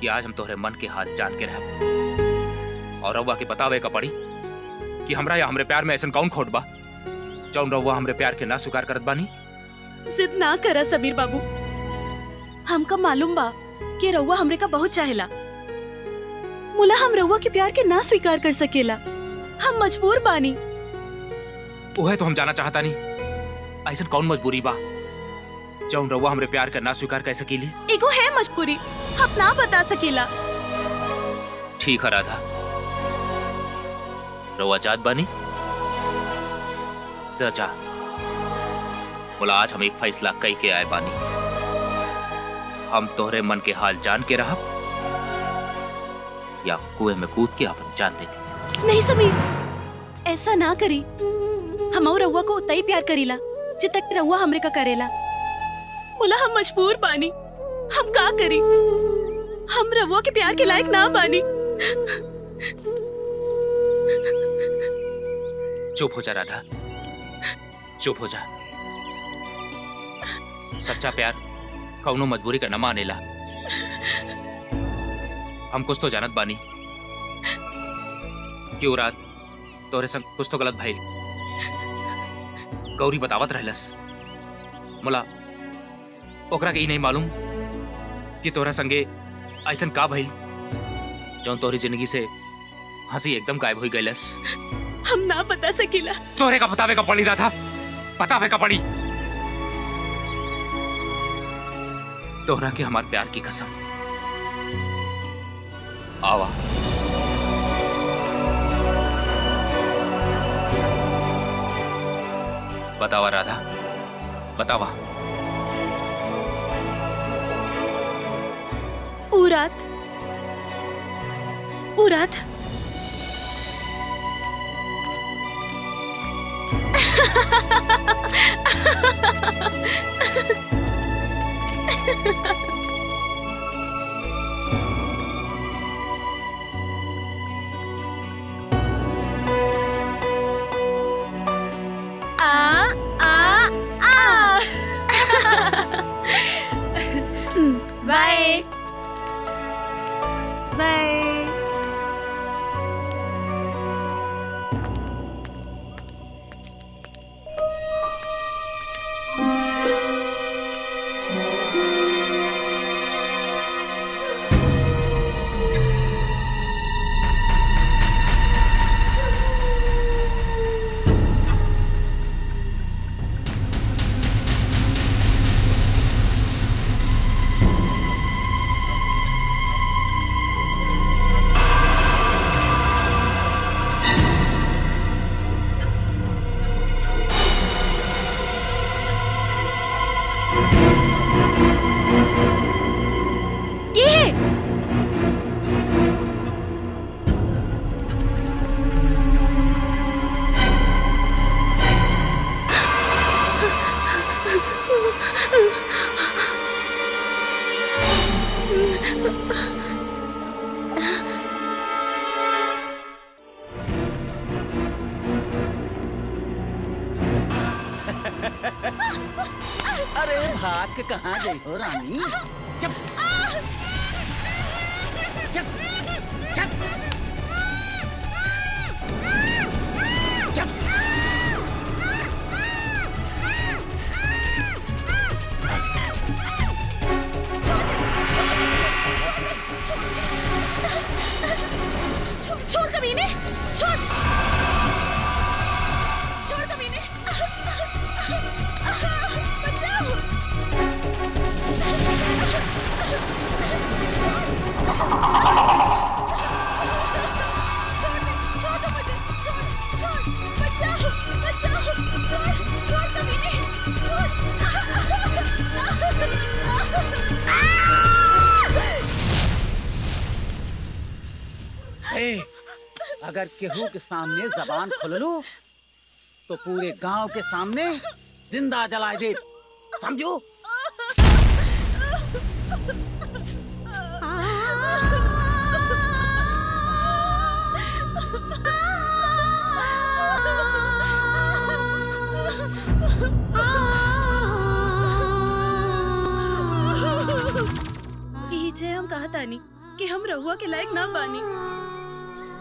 कि आज हम तोहरे मन के हाल जान के रहब। और रउआ के बतावे का पड़ी कि हमरा या हमरे प्यार में ऐसा कौन खोट बा जौन रउआ हमरे प्यार के ना स्वीकार करत बानी। जिद ना करा समीर बाबू। हमका मालूम बा कि रउआ हमरे का बहुत चाहेला। मुला हम रउआ के प्यार के ना स्वीकार कर सकेला। हम मजबूर बानी। उहे तो हम जाना चाहता नहीं, ऐसा कौन मजबूरी बा जौन रउआ हमरे प्यार के ना स्वीकार कर सकीली। एगो है मजबूरी, हम ना बता सकेला। ठीक है राधा, रउआ जात बानी जा जा। बोला आज हम एक फैसला कई के आए बानी। हम तोहरे मन के हाल जान के रहब या कुएं में कूद के अपन जान दे दी। नहीं समीर, ऐसा ना करी। हम रउआ को उतना ही प्यार करीला जित तक रउआ हमरे का करेला। बोला हम मजबूर बानी। हम का करी? हम रउआ के प्यार के लायक ना बानी। चुप हो जा राधा, चुप हो जा। सच्चा प्यार कौनो मजबूरी का न मानेला। हम कुछ तो जानत बानी कि वो रात तोरे संग कुछ तो गलत भइल। गौरी बतावत रहलस। मुला ओकरा के ई नहीं मालूम कि तोरा संगे ऐसन का भइल जौन तोरी जिंदगी से हंसी एकदम गायब हो गइलस। हम ना बता सकीला। तोरे का बतावे का पड़ी राधा, बतावे का पड़ी। तोहरा के हमार प्यार की कसम। आवा बतावा राधा, बतावा। ऊ रात बाय बाय। अरे भाग के कहाँ गई हो रानी? चुप चुप चुप चुप। छोड़ कमीने, छोड़ छोड़ कमीने। बचाओ। छोड़ दो मुझे, छोड़ बचाओ छोड़ कमीने, छोड़। अगर केहू के सामने जबान खोललू तो पूरे गांव के सामने जिंदा जला दे, समझो? पीछे हम कहा तानी कि हम रहुआ के लायक ना बानी।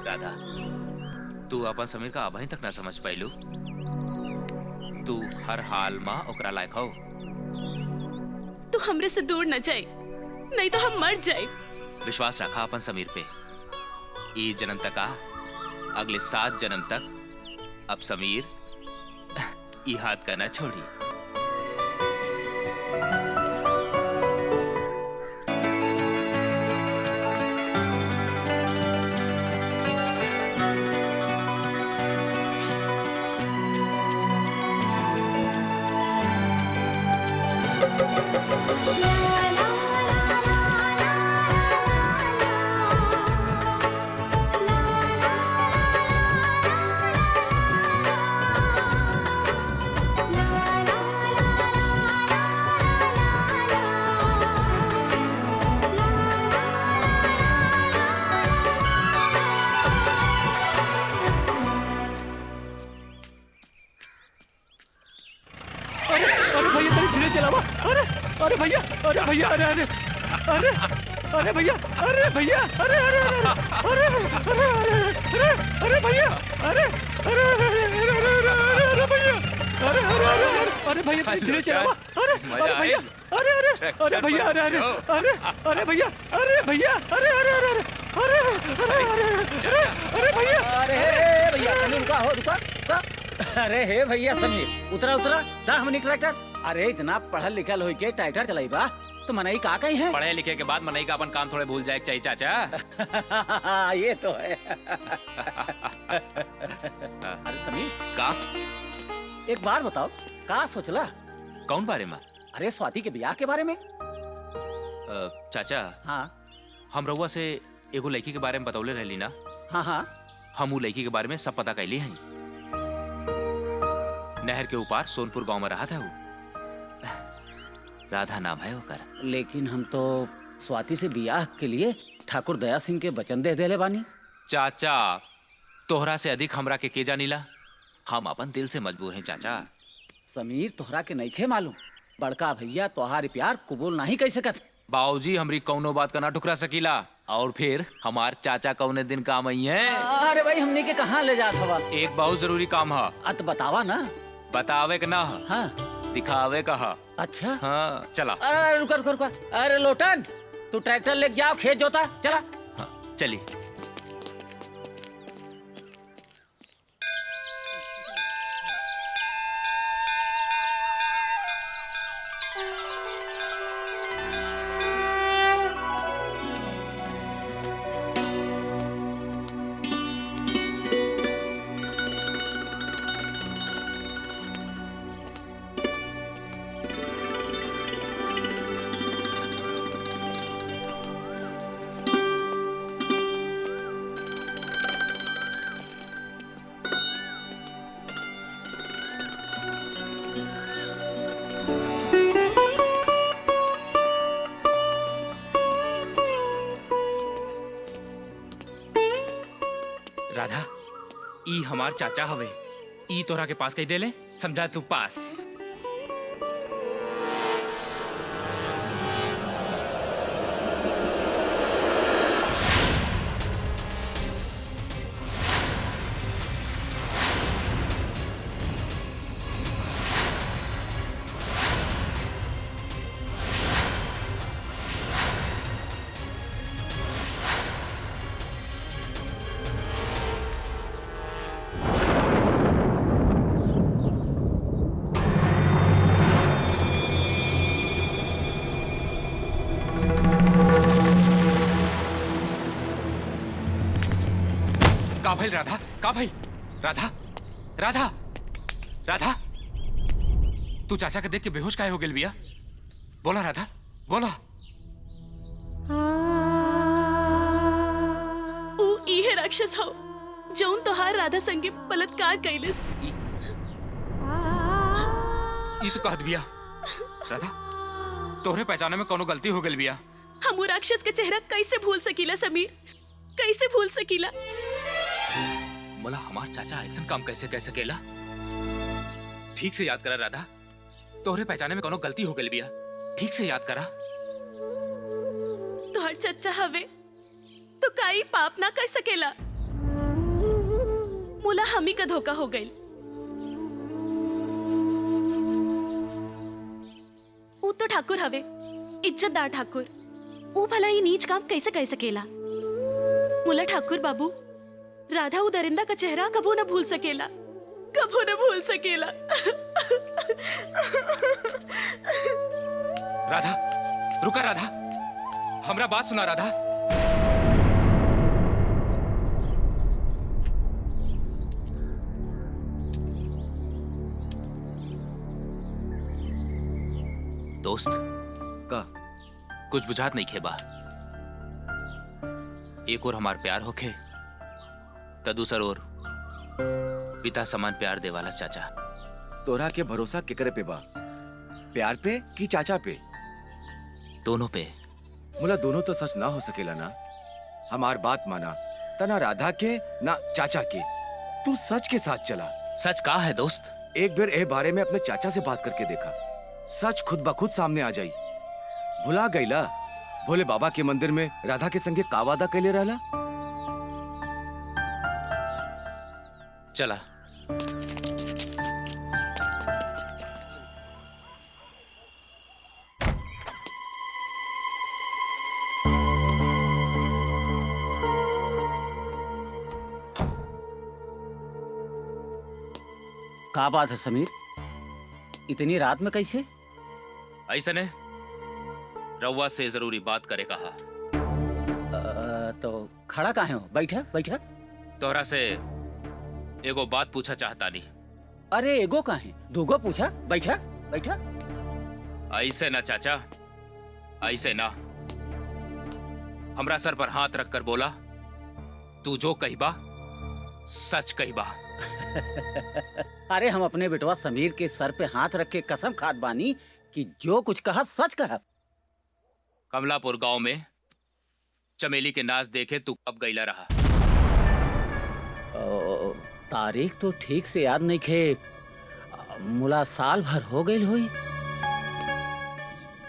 राधा, तू अपन समीर का अभी तक ना समझ पाइलू। तू हर हाल में ओकरा लायक हो। तू हमरे से दूर न जाए, नहीं तो हम मर जाए। विश्वास रखा अपन समीर पे। ई जन्म तक आ, अगले 7 जन्म तक अब समीर ई हाथ का ना छोड़ी। अरे भैया तेरी धीरे चलावा। अरे अरे भैया, अरे भैया, अरे अरे अरे अरे भैया, अरे भैया, अरे अरे अरे अरे अरे अरे भैया, अरे अरे अरे भैया, अरे अरे भैया तेरी धीरे चलावा। अरे अरे भैया, अरे अरे अरे भैया, अरे अरे अरे अरे भैया, अरे भैया, अरे अरे अरे अरे अरे अरे भैया, अरे भैया समीर रुका हो, रुका। अरे हे भैया समीर, उतरा उतरा दा हमनी ट्रैक्टर। अरे इतना पढ़ल लिखल होई के ट्रैक्टर चलाई बा तो मनई का कहीं है? पढ़े लिखे के बाद मनई का अपन काम थोड़े भूल जाए चाहिए चाचा। ये तो है। अरे समीर का एक बार बताओ, का सोचला? कौन बारे में? अरे स्वाति के ब्याह के बारे में। चाचा, हाँ हम रउआ से एगो लड़की के बारे में बतौले रहली ना। हाँ हाँ हम उ लड़की के बारे में सब पता कैली हैं। नहर के ऊपर सोनपुर गांव में रहा था वो। राधा नाम है ओकर। लेकिन हम तो स्वाति से ब्याह के लिए ठाकुर दया सिंह के वचन दे देले बानी। चाचा, तोहरा से अधिक हमरा के जानीला। हम अपन दिल से मजबूर हैं चाचा। समीर तोहरा के नइखे मालूम, बड़का भैया तोहार प्यार कबूल नहीं कह सकत। बाबूजी हमरी कौनो बात का ना ठुकरा सकीला। और फिर हमार चाचा कौने दिन काम आई है। अरे भाई हमने के कहाँ ले जात हवा? एक बहुत जरूरी काम है। अत बतावा ना। बतावे का ना, हाँ दिखावे का। अच्छा हाँ चला। अरे रुका रुका रुका। अरे लोटन, तू ट्रैक्टर लेके जाओ, खेत जोता। चला हाँ चली। राधा, ई हमार चाचा हवे। ई तोरा के पास कही दे ले, समझा तू पास। का भाई राधा, का भाई राधा, राधा, राधा, तू चाचा के देख के बेहोश काहे हो गेल बिया? बोला राधा, बोला। ऊ इहे राक्षस हो जौन तोहार राधा संगे बलात्कार कैलिस। ई तो कहत बिया। राधा, तोहरे पहचाने में कोनो गलती हो गेल बिया। हम वो राक्षस के चेहरा कैसे भूल सकीला समीर, कैसे भूल सकीला? बोला हमार चाचा ऐसा काम कैसे कह सकेला? ठीक से याद करा राधा, तोहरे पहचाने में कोनो गलती हो गई बिया। ठीक से याद करा। तोहर चच्चा हवे तो काई पाप ना कर सकेला। मुला हमी का धोखा हो गई। ऊ तो ठाकुर हवे, इज्जतदार ठाकुर। ऊ भला ही नीच काम कैसे कर सकेला। मुला ठाकुर बाबू राधा ऊ दरिंदा का चेहरा कबो न भूल सकेला, कबो न भूल सकेला। राधा, रुका राधा, हमरा बात सुना राधा। दोस्त का कुछ बुझात नहीं खेबा। एक और हमार प्यार होखे त दूसर और पिता समान प्यार दे वाला चाचा। तोरा के भरोसा केकरे पे बा? प्यार पे कि चाचा पे? दोनों पे। मुला दोनों तो सच ना हो सकेला ना। हमार बात माना, तना राधा के ना चाचा के। तू सच के साथ चला। सच का है दोस्त? एक बार ए बारे में अपने चाचा से बात करके देखा, सच खुद ब खुद सामने आ जाई। भुला गईला भोले बाबा के मंदिर में राधा के संगे का वादा कैले रहला? चला। का बात है समीर, इतनी रात में कैसे? ऐसा ने रउआ से जरूरी बात करे कहा। तो खड़ा काहे हो? बैठा बैठा। तोहरा से एगो बात पूछा चाहता नहीं। अरे एगो काहे, दूगो पूछा। बैठा बैठा। ऐसे ना चाचा, ऐसे ना। हमरा सर पर हाथ रखकर बोला, तू जो कहिबा सच कहिबा। अरे हम अपने बेटवा समीर के सर पे हाथ रख के कसम खात बानी कि जो कुछ कहा सच कहा। कमलापुर गांव में चमेली के नाच देखे तू कब गईला रहा? तारीख तो ठीक से याद नहीं खे, मुला साल भर हो गई हुई।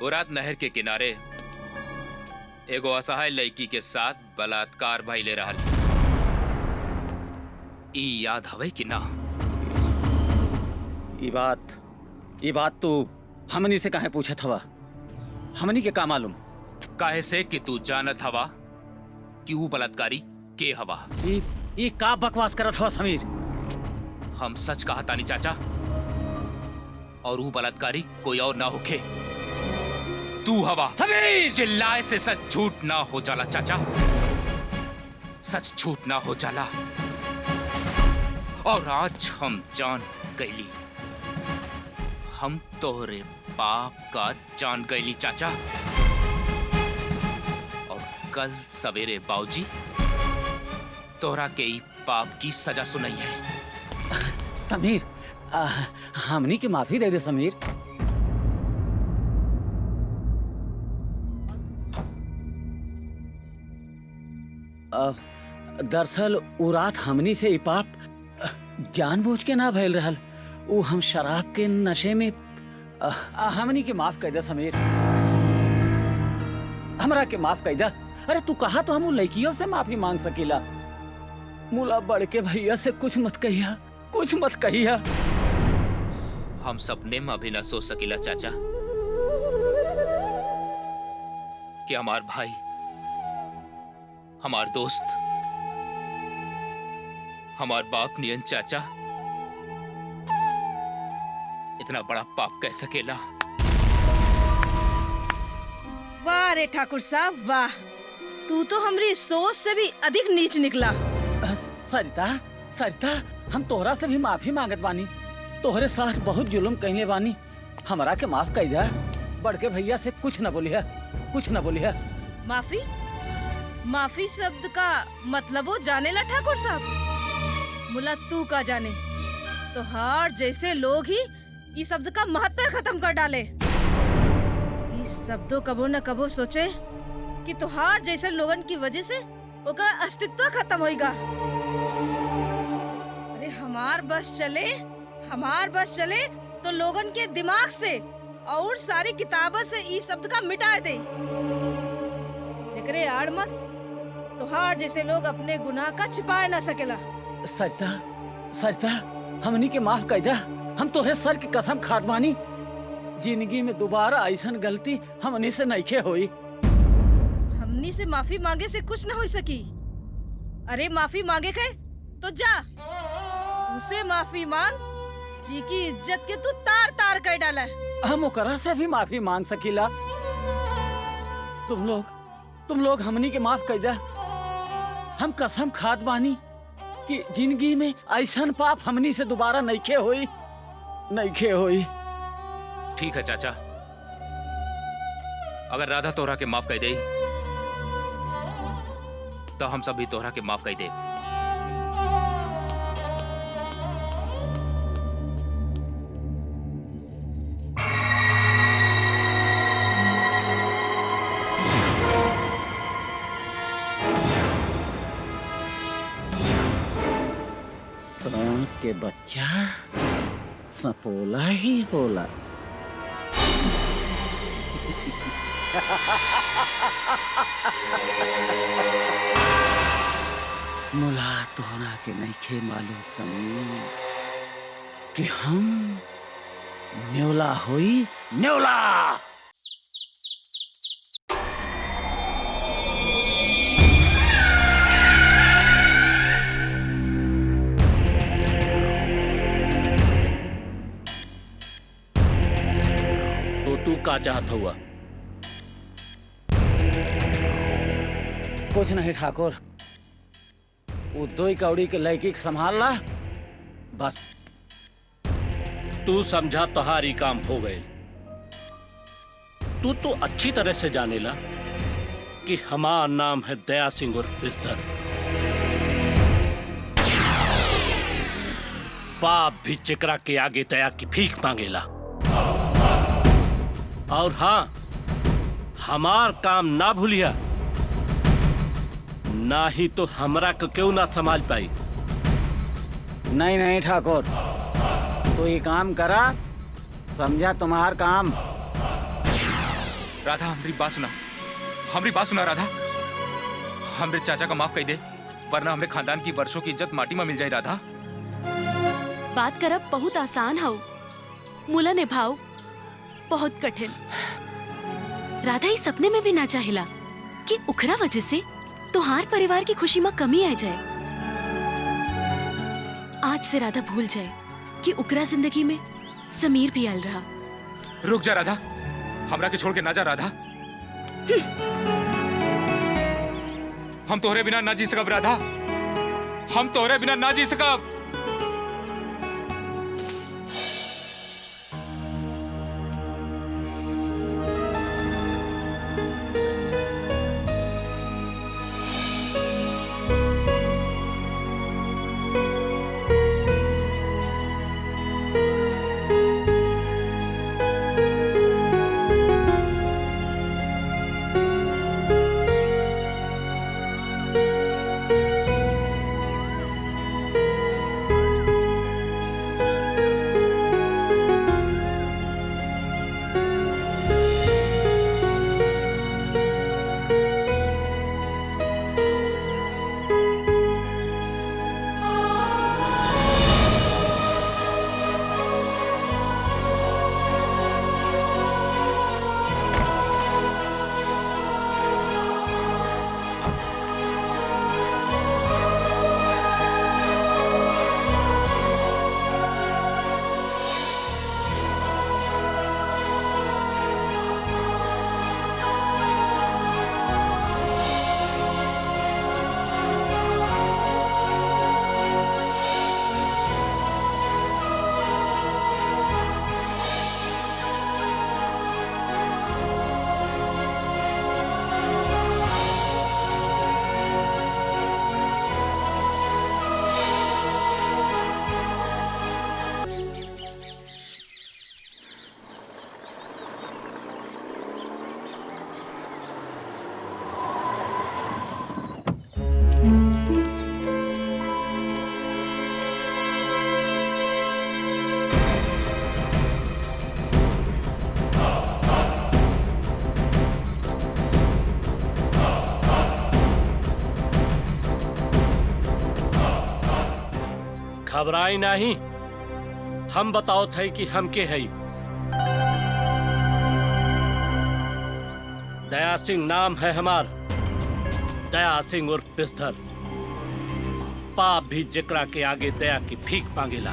उरात नहर के किनारे एगो असहाय लड़की के साथ बलात्कार भइले रहल। ई याद हवे कि ना? ई बात तू हमनी से काहे पूछत हवा? हमनी के का मालूम? काहे से कि तू जानत हवा कि वो बलात्कारी के हवा। ई का बकवास करत हवा समीर? हम सच कहा तानी चाचा, और वो बलात्कारी कोई और ना होखे, तू हवा। समीर! चिल्लाए से सच झूठ ना हो जाला चाचा, सच झूठ ना हो जाला। और आज हम जान गईली, हम तोहरे पाप का जान गईली चाचा। और कल सवेरे बाबूजी तोहरा के ई पाप की सजा सुनाई है। समीर, हमनी की माफी दे दे समीर। दरअसल उ रात हमनी से ई पाप जानबूझ के ना भइल रहल। उ हम शराब के नशे में हमनी के माफ कर दे समीर, हमरा के माफ कर दे। अरे तू कहा तो हम उ लड़कियों से माफी मांग सकीला। मुला बढ़ के भैया से कुछ मत कहिया, कुछ मत कहिया। हम सपने में भी ना सोच सकीला चाचा कि हमार भाई, हमार दोस्त, हमार बाप नियन चाचा इतना बड़ा पाप कह सकेला। वाह रे ठाकुर साहब वाह, तू तो हमारी सोच से भी अधिक नीच निकला। सरिता, सरिता, हम तोहरा से भी माफी मांगत बानी। तोहरे साथ बहुत जुल्म कहले बानी, हमरा के माफ कर दे। बड़के भैया से कुछ न बोलिया, कुछ न बोलिया। माफी? माफी शब्द का मतलब वो जाने ला ठाकुर साहब? मुला तू का जाने, तो हार जैसे लोग ही इस शब्द का महत्व खत्म कर डाले। इस शब्दों कबो न कबो सोचे कि तुहार जैसे लोगन की वजह से ओका अस्तित्व खत्म होएगा। अरे हमार बस चले तो लोगन के दिमाग से और सारी किताबों से इस शब्द का मिटा दे। एकरे आड़ मत। तुहार जैसे लोग अपने गुनाह का छिपा ना सकेला। सरिता सरिता हमनी के माफ कर दा। हम तोहरे सर की कसम खात बानी, जिंदगी में दोबारा ऐसन गलती हमनी से नइखे होई। हमनी से माफी मांगे से कुछ न हो सकी। अरे माफी मांगे के तो जा उसे माफी मांग जी की इज्जत के तू तार तार कर डाला है। हम ओकरा से भी माफी मांग सकीला। तुम लोग हमनी के माफ कर दा। हम कसम खात बानी कि जिंदगी में ऐसन पाप हमनी से दोबारा नइखे होई, नइखे होई। ठीक है चाचा, अगर राधा तोहरा के माफ कर दे तो हम सब भी तोहरा के माफ कर दे। सांप के बच्चा सपोला ही होला। मुला तोहरा के नइखे मालूम समीर कि हम न्योला होई न्योला। तो तू का चाहत हुआ? कुछ नहीं ठाकुर, वो दो कौड़ी के लड़की के संभाल ला बस। तू समझा तुम्हारी काम हो गए। तू तो अच्छी तरह से जानेला कि हमारा नाम है दया सिंह उर्फ बिस्तर। बाप भी चिकरा के आगे दया की भीख मांगेला। और हाँ, हमार काम ना भूलिया, ना ही तो हमरा को क्यों ना संभाल पाई। नहीं नहीं ठाकुर, तो ये काम करा, समझा तुम्हार काम। राधा हमारी बात सुना, हमारी बात सुना राधा। हमरे चाचा का माफ कर दे, वरना हमरे खानदान की वर्षों की इज्जत माटी में मिल जाए। राधा बात करब बहुत आसान हो, मुला निभाओ बहुत कठिन। राधा इस सपने में भी ना चाहेला कि उखरा वजह से तोहार परिवार की खुशी में कमी आ जाए। आज से राधा भूल जाए कि उकरा जिंदगी में समीर भी आल रहा। रुक जा राधा, हमरा के छोड़ के ना जा राधा। हम तोहरे बिना ना जी सकब राधा, हम तोहरे बिना ना जी सकब। घबराई नहीं। हम बताओ थे कि हम के है। दया सिंह नाम है हमार। दया सिंह उर्फ पिस्धर। पाप भी जिकरा के आगे दया की भीख मांगेला।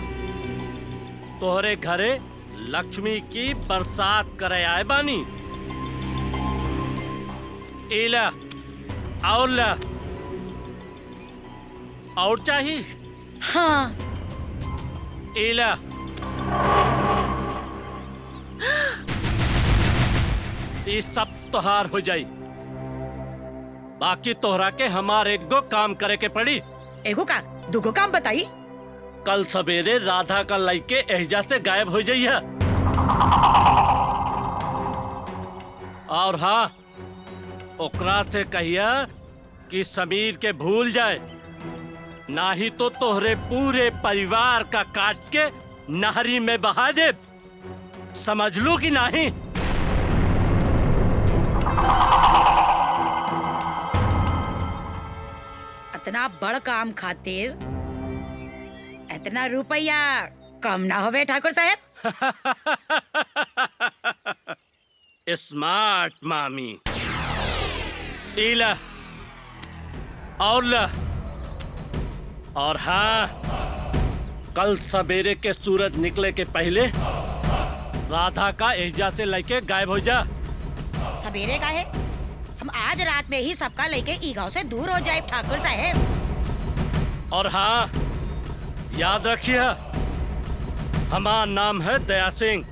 तोहरे घरे लक्ष्मी की बरसात करे आए बानी। एला और ला और चाहिए? हाँ। एला ये सब तोहार हो जाई। बाकी तोहरा के हमार एक गो काम करे के पड़ी। एगो का दुगो काम बताई। कल सवेरे राधा का लइके एहजा से गायब हो जाइए। और हाँ, ओकरा से कहिया कि समीर के भूल जाए, ना ही तो तोहरे पूरे परिवार का काट के नहरी में बहा दे। समझ लू कि नहीं? इतना बड़ काम खातिर इतना रुपया कम ना होवे ठाकुर साहब। स्मार्ट मामी। इला और ला। और हाँ, कल सवेरे के सूरज निकले के पहले राधा का एहजा से लेके गायब हो जा। सवेरे का है? हम आज रात में ही सबका लेके ई गांव से दूर हो जाए ठाकुर साहब। और हाँ, याद रखिए, हमारा नाम है दया सिंह।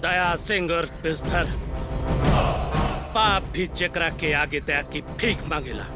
दया सिंह और पिस्धर। पाप भी चक्रा के आगे दया की भीख मांगेला।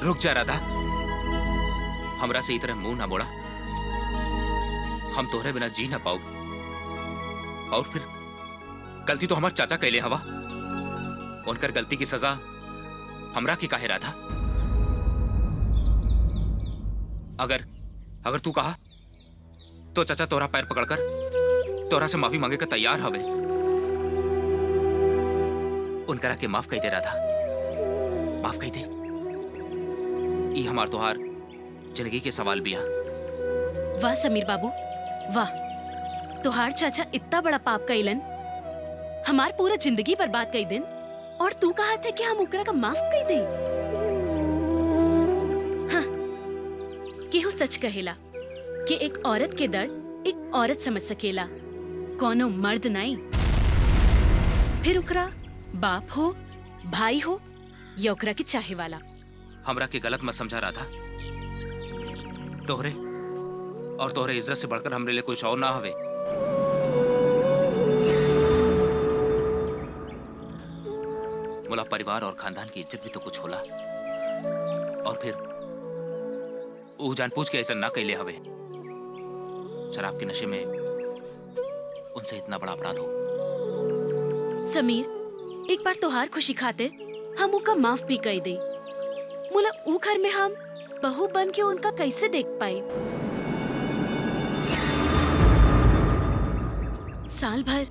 रुक जा राधा, हमरा से इतना मुंह ना मोड़ा। हम तोहरे बिना जी ना पाऊ। और फिर गलती तो हमार चाचा कैले हवा। उनकर गलती की सजा हमरा की काहे राधा? अगर तू कहा तो चाचा तोरा पैर पकड़कर तोरा से माफी मांगे का तैयार हवे। उनकरा के माफ कह दे राधा, माफ कह दे। ई हमार तोहार जिंदगी के सवाल बिया। वाह समीर बाबू, वाह। तोहार चाचा इतना बड़ा पाप कइलन, हमार पूरा जिंदगी बर्बाद कई दिन, और तू कहा थे कि हम उकरा का माफ कई दे। हाँ, केहू सच कहेला कि एक औरत के दर्द एक औरत समझ सकेला, कोनो मर्द नहीं। फिर उकरा बाप हो, भाई हो, या उकरा के चाहे वाला। हमरा के गलत मत समझा राधा। तोहरे इज्जत से बढ़कर हमरे लिए कुछ और ना हवे। मोला परिवार और खानदान की इज्जत भी तो कुछ होला। और फिर वो जानबूझ के ऐसा ना कैले हवे। शराब के नशे में उनसे इतना बड़ा अपराध हो। समीर, एक बार तोहार खुशी खातिर हम उनका माफ भी कह दे। मोला ऊ घर में हम बहू बन के उनका कैसे देख पाए। साल भर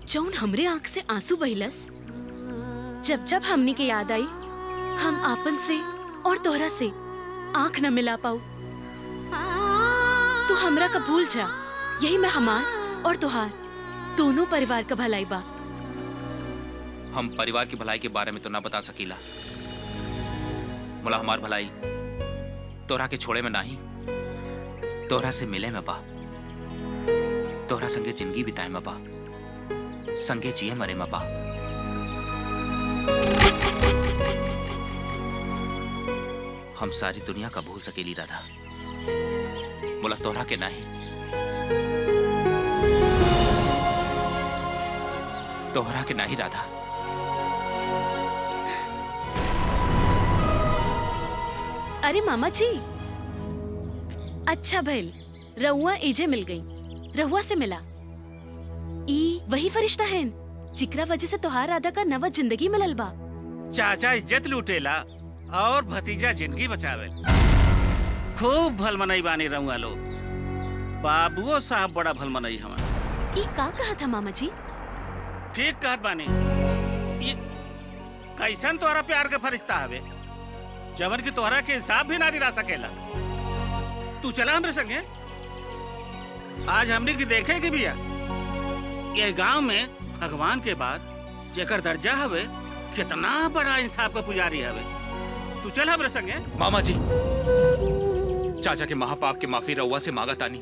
जौन हमरे आंख से आंसू बहिलस, जब जब हमनी के याद आई, हम आपन से और तोहरा से आंख न मिला पाऊ। तू हमरा का भूल जा, यही में हमार और तोहार दोनों परिवार का भलाई बा। हम परिवार की भलाई के बारे में तो ना बता सकीला। मोला हमार भलाई तोरा के छोड़े में नहीं, तोरा से मिले में बा। तोरा संगे जिंदगी बिताए में बा, संगे जिए मरे में बा। हम सारी दुनिया का भूल सकेली राधा, बोला तोहरा के नहीं। तोहरा के नहीं राधा। अरे मामा जी, अच्छा भइल रहुआ एजे मिल गई, रहुआ से मिला। ई वही फरिश्ता है जिकरा वजह से तोहार राधा का नवा जिंदगी मिलल बा। चाचा इज्जत लूटेला और भतीजा जिंदगी बचावे। खूब भल मनई बानी रहूंगा लोग। बाबुओ साहब बड़ा भल मनई हमारा। ई का कहा था मामा जी? ठीक कहत बानी। ये कैसन तोहरा प्यार के फरिश्ता हवे जवन की तोहरा के हिसाब भी ना दिला सकेला। तू चला हमरे संगे। आज हमने की देखे कि भैया ये गांव में भगवान के बाद जेकर दर्जा हवे कितना बड़ा इंसाफ का पुजारी हवे। तू चल हमरे संगे। मामा जी, चाचा के महापाप के माफी रउआ से मांगा तानी।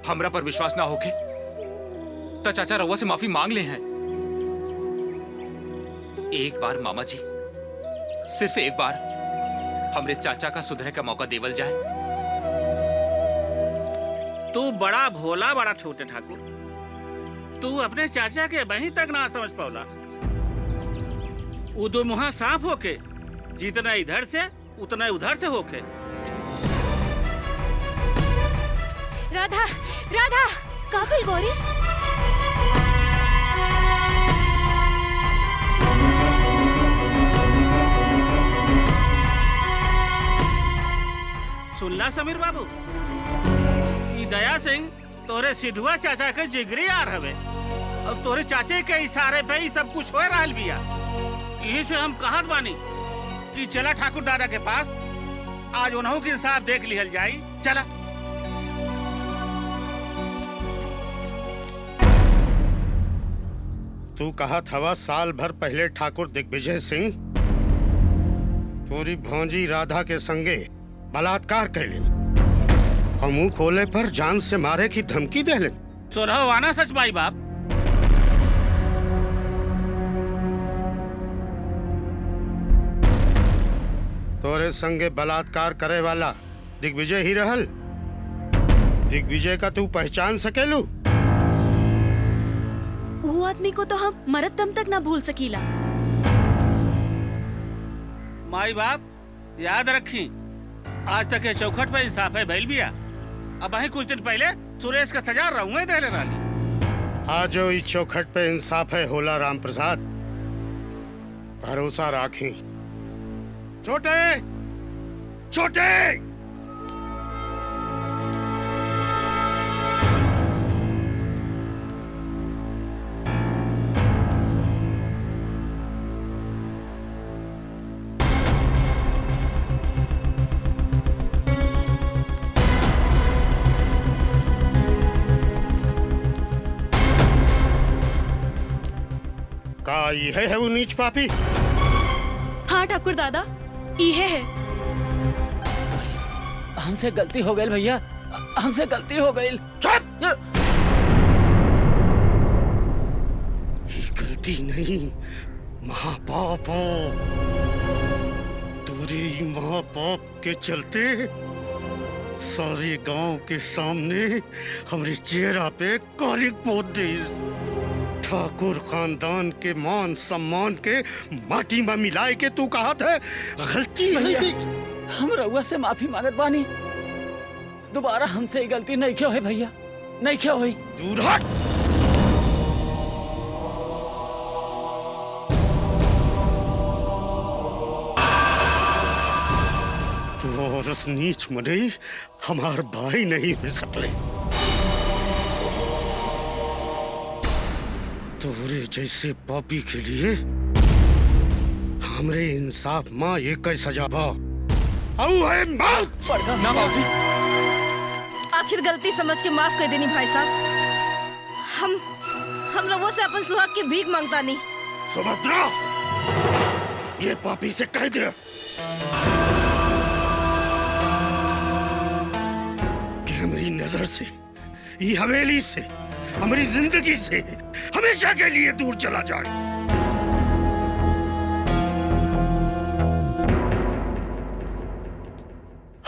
हमरा पर विश्वास ना होके तो चाचा रउआ से माफी मांग ले हैं। एक बार मामा जी, सिर्फ एक बार हमरे चाचा का सुधरे का मौका देवल जाए। तू बड़ा भोला बड़ा छोटे ठाकुर। तू अपने चाचा के वहीं तक ना समझ पावला। वो दो मुहा साफ होके जितना इधर से उतना उधर से होके। राधा, राधा, काबिल गौरी। सुनला समीर बाबू, ई दया सिंह तोरे सिद्धुआ चाचा के जिगरी यार हवे और तोरे चाचे के इशारे पे ही सब कुछ हो रहल बिया। यही से हम कहत बानी कि चला ठाकुर दादा के पास, आज उन्हों के इंसाफ देख लिहल जाई। चला। तू कहा था साल भर पहले ठाकुर दिग्विजय सिंह पूरी भौजी राधा के संगे बलात्कार कैलिन और मुंह खोले पर जान से मारे की धमकी देलिन। सुनहो वाना सच भाई बाप। तोरे संगे बलात्कार करे वाला दिग्विजय ही रहल। दिग्विजय का तू पहचान सकेलू? वो आदमी को तो हम मरत दम तक ना भूल सकीला। माई बाप याद रखी, आज तक ये चौखट पे इंसाफ है भइल बिया। अब वही कुछ दिन पहले सुरेश का सजा रहूंगे देले रानी। आज जो इस चौखट पे इंसाफ है होला राम प्रसाद, भरोसा राखी। छोटे छोटे का यह है वो नीच पापी? हाँ ठाकुर दादा, ये है। हमसे गलती हो गई भैया, हमसे गलती हो गई। गलती नहीं, महापाप हो। तेरे महापाप के चलते सारे गांव के सामने हमारे चेहरा पे कालिक पोत दी। ठाकुर खानदान के मान सम्मान के माटी में मिलाए के तू कहा था गलती है। हम रउआ से माफी मांगत बानी, दोबारा हमसे गलती नहीं क्यों है भैया, नहीं क्यों हुई। दूर हट। तू और उस नीच मरे हमार भाई नहीं हो सकले। तोरे जैसे पापी के लिए हमरे इंसाफ माँ ये कई सजा बा औ है मौत। ना बाबूजी, आखिर गलती समझ के माफ कर देनी भाई साहब। हम लोगों से अपन सुहाग की भीख मांगता नहीं। सुभद्रा, ये पापी से कह दे कि हमारी नजर से, ये हवेली से, हमारी जिंदगी से हमेशा के लिए दूर चला जाए।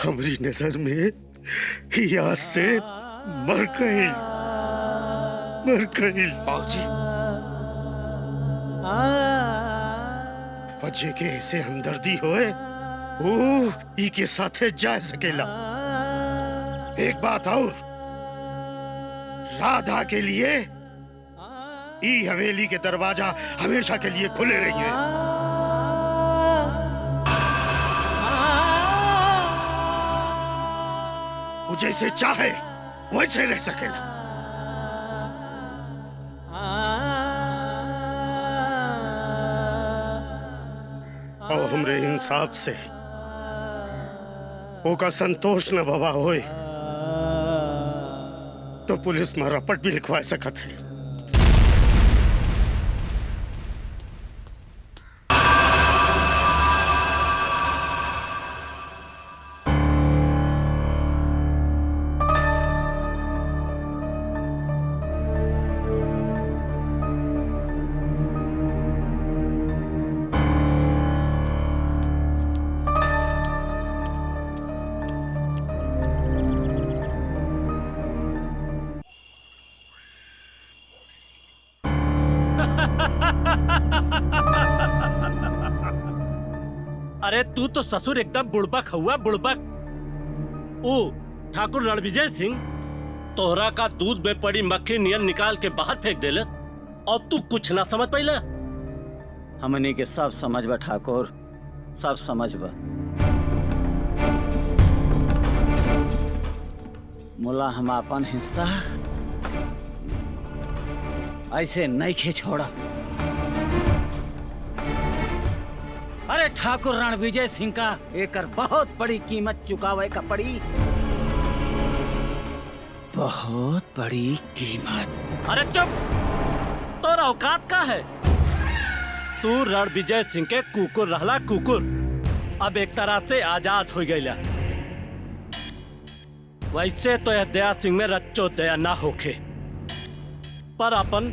हमारी नजर में यहाँ से मर गई। बाबूजी बच्चे के ऐसे हमदर्दी होए ओ ई के साथे जा सकेला। एक बात और, राधा के लिए ई हवेली के दरवाजा हमेशा के लिए खुले रहिए। वो जैसे चाहे वैसे रह सकेला। और हमरे इंसाफ से ओका संतोष न बाबा होए तो पुलिस में रपट भी लिखवा सकत है। अरे तू तो ससुर एकदम बुड़बक हुआ, बुड़बक। ओ ठाकुर रणविजय सिंह तोहरा का दूध में पड़ी मक्खी नियन निकाल के बाहर फेंक देले और तू कुछ ना समझ पाइला। हमनी के सब समझ बा ठाकुर, सब समझ बा। मुला हम अपन हिस्सा ऐसे नहीं खे छोड़ा। अरे ठाकुर रणविजय सिंह का एकर बहुत बड़ी कीमत चुकावे का पड़ी, बहुत बड़ी कीमत। अरे चुप, तोरा औकात का है? तू रणविजय सिंह के कुकुर रहला, कुकुर। अब एक तरह से आजाद हो गईला। वैसे तो यह दया सिंह में रच्चो दया ना होखे, पर अपन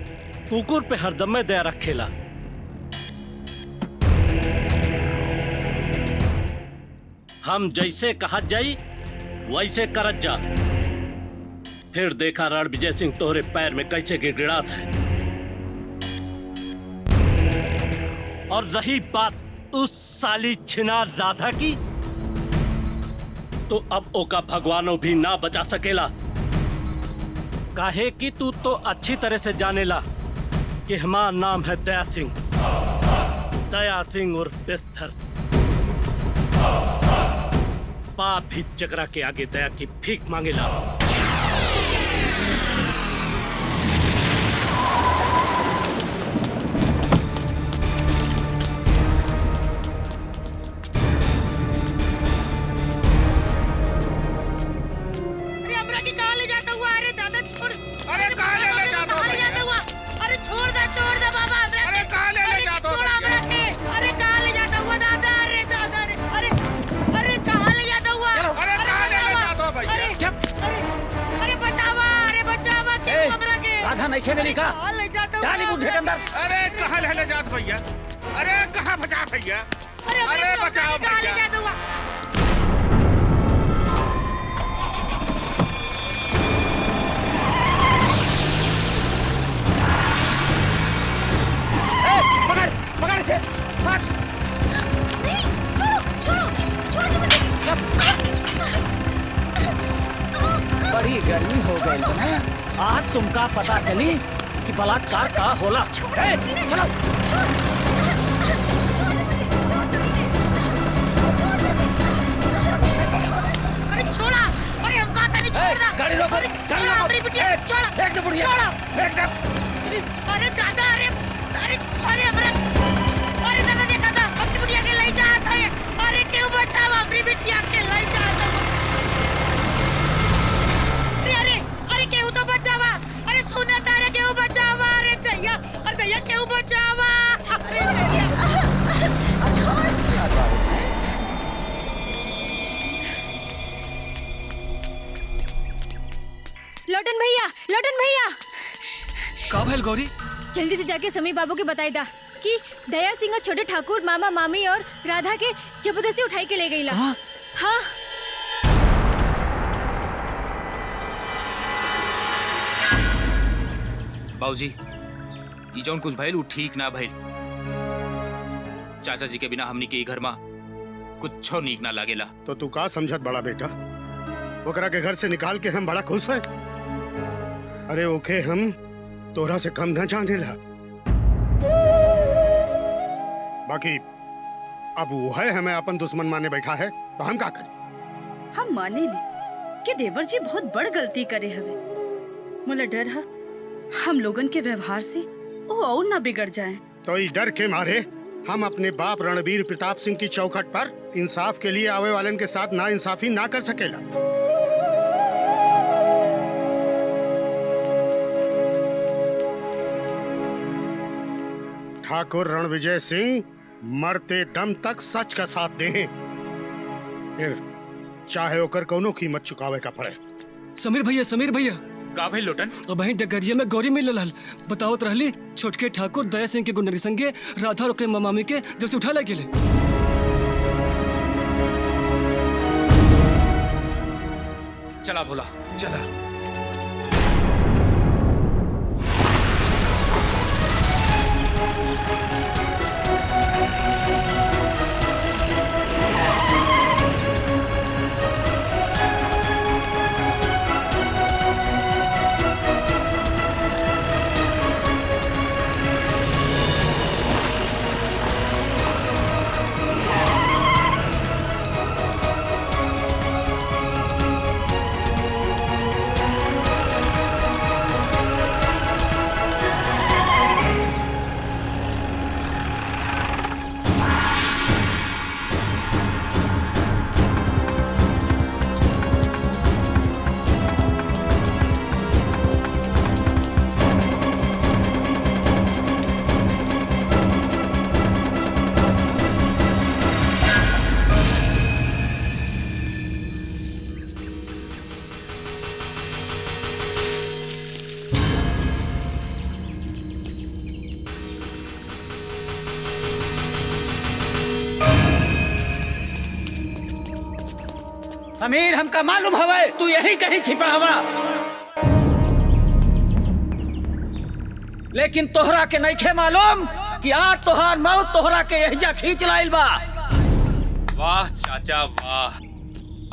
कुकुर पे हरदम में दया रखेला। हम जैसे कहा जाई वैसे करत जा। फिर देखा रणविजय सिंह तोहरे पैर में कैसे गिड़गिड़ात है। और रही बात उस साली छिनार राधा की, तो अब ओका भगवानों भी ना बचा सकेला। काहे कि तू तो अच्छी तरह से जानेला कि हमारा नाम है दया सिंह, दया सिंह उर्फ बिस्तर। पाप भी जगरा के आगे दया की भीख मांगेला। राधा नहीं खेलेली का? डाली बूढ़े के अंदर। अरे कहाँ ले जात भैया? अरे कहाँ बचा भैया? अरे बचाओ भैया। पकड़ पकड़ के मार। नहीं, छोड़ो छोड़ो मुझे। बड़ी गर्मी हो गई ना, आज तुमका पता चली कि बलात्कार का होला। चलो अरे छोड़ा, अरे हम कहा था नहीं छोड़ना। गाड़ी रोको, छोड़ा हमारी बिटिया, छोड़ा एक दो बुढ़िया, छोड़ा। अरे दादा, अरे अरे हमारा, अरे दादा देखा था अपनी बिटिया के ले जाता है। अरे क्यों बचाओ हमारी बिटिया के ले जाता है। अरे क्यों तो बचावा? अरे सुना तारे क्यों बचावा? अरे दैया क्यों बचावा? लोटन भैया का भइल गौरी? जल्दी से जाके समी बाबू के बताई दा कि दया सिंह और छोटे ठाकुर मामा मामी और राधा के जबरदस्ती उठाई के ले गई ला। हाँ बाबूजी, ये जौन कुछ भइल उ ठीक ना भइल। चाचा जी के बिना हमनी के घर में कुछो नीक ना लागेला। तो तू का समझत बड़ा बेटा? ओकरा के घर से निकाल के हम बड़ा खुश है। अरे ओके हम तोरा से कम ना जाने ला। बाकी अब वो है हमें अपन दुश्मन माने बैठा है तो हम का करें? हम माने ली कि देवर जी बहुत बड़ गलती करे हवे। मुला डर है हम लोगन के व्यवहार से वो और ना बिगड़ जाए। तो इस डर के मारे हम अपने बाप रणबीर प्रताप सिंह की चौखट पर इंसाफ के लिए आवे वालन के साथ ना इंसाफी ना कर सकेला। ठाकुर रणविजय सिंह मरते दम तक सच का साथ दें, फिर चाहे ओकर कोनो कीमत चुकावे का पड़े। समीर भैया का भाई लोटन? अब वहीं डगरिया में गौरी मिल रहल बतावत रहली छोटके ठाकुर दया सिंह के गुंडरी संगे राधा और ओकरे मामी के जब से उठा ले गेले। चला भोला चला। समीर हमका मालूम हवे तू यही कहीं छिपा हवा, लेकिन तोहरा के नइखे मालूम कि आज तोहार मौत तोहरा के यहिजा खींच लाइल बा। वाह चाचा वाह,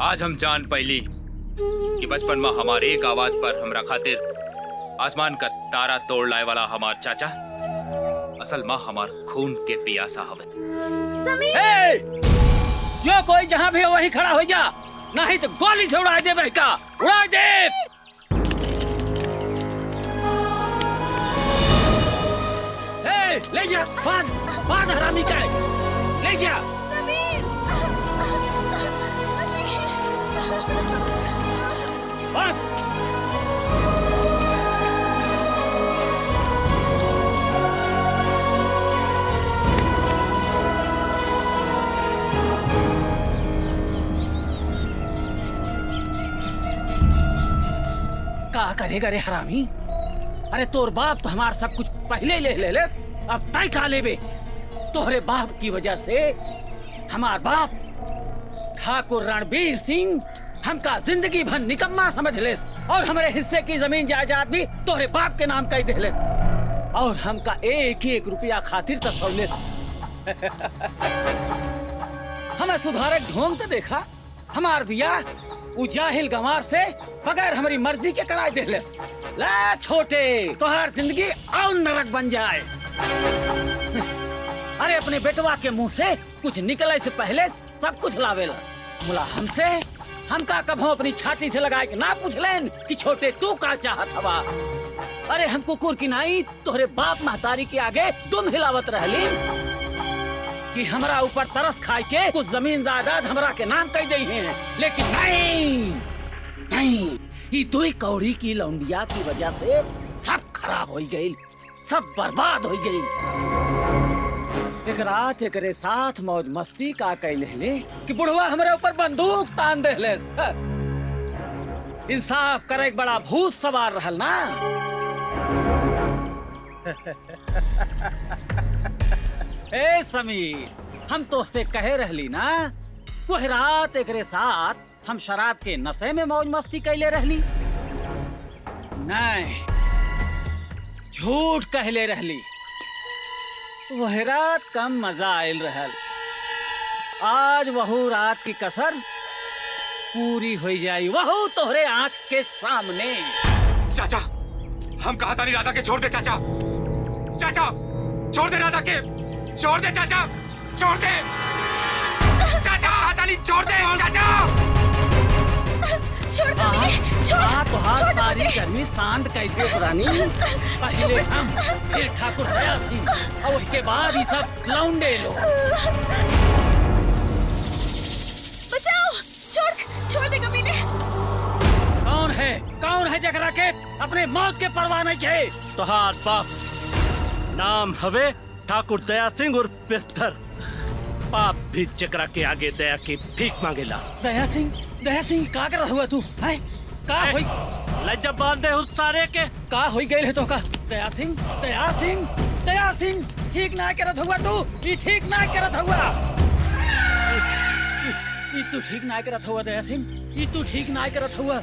आज हम जान पैली कि बचपन में हमारे एक आवाज पर हमरा खातिर आसमान का तारा तोड़ लाए वाला हमार चाचा असल माँ हमार खून के पियासा हवे। समीर! जो कोई जहाँ भी हो वहीं खड़ा हो जा, नहीं तो गोली से उड़ा दे बहका, उड़ा दे। ले जा, बांध हरामी का, ले जा। बांध। का करेगा रे हरामी? अरे तोर बाप तो हमार सब कुछ पहले ले अब तय का लेबे। तोहरे बाप की वजह से हमार बाप ठाकुर रणबीर सिंह हमका जिंदगी भर निकम्मा समझ ले और हमारे हिस्से की जमीन जायदाद भी तोहरे बाप के नाम कह दे और हमका एक रुपया खातिर तसौले। हमें सुधारक ढोंग तो देखा, हमार बिया उ जाहिल गंवार से बगैर हमारी मर्जी के कराए देले। ले छोटे, तोहर जिंदगी और नरक बन जाए। अरे अपने बेटवा के मुंह से कुछ निकले से पहले सब कुछ लावेला। मुला हमसे हमका कभो अपनी छाती से लगाए के ना पूछ लेन कि छोटे तू का चाहत हवा। अरे हम कुकुर की नाई तोहरे बाप महतारी के आगे दुम हिलावत रहली कि हमरा ऊपर तरस खाए के कुछ जमीन जायदाद हमरा के नाम कह दई हैं, लेकिन नहीं, ये दुई कौड़ी की लौंडिया की वजह से सब खराब हो गई, सब बर्बाद हो गई। एक रात एकरे साथ मौज मस्ती का कैले ले कि बुढ़वा हमारे ऊपर बंदूक तान देले। इंसाफ करे बड़ा भूत सवार रहल ना। ए समीर, हम तो से कहे रहली ना वह रात एकरे साथ हम शराब के नशे में मौज मस्ती कैले रहली। नहीं, झूठ कहले रहली। वह रात कम मजा आयल रहल। आज वहू रात की कसर पूरी हो जाई, वहू तोहरे आंख के सामने। चाचा, हम कहा था नहीं राधा के छोड़ दे चाचा। चाचा, छोड़ दे राधा के, छोड़ दे चाचा, छोड़ दे चाचा, कहा था नहीं छोड़ दे चाचा। छोड़ दो मुझे, छोड़, तुहार सारी गर्मी शांत कर दे पुरानी। पहले हम, फिर ठाकुर दया सिंह, और उसके बाद ये सब लौंडे लोग। बचाओ, छोड़ दे कमीने। कौन है जकरा के अपने मौत के परवाह नहीं है? तुहार बाप नाम हवे ठाकुर दया सिंह और बिस्तर। पाप भी जकरा के आगे दया की भीख मांगेला। दया सिंह का कर हुआ तू? है का होई? लज्जा बांध दे उस सारे के। का होई गइल है तो का? दया सिंह ठीक ना करत हुआ तू। ये ठीक ना करत हुआ। ये तू ठीक ना करत हुआ दया सिंह। ये तू ठीक ना करत हुआ।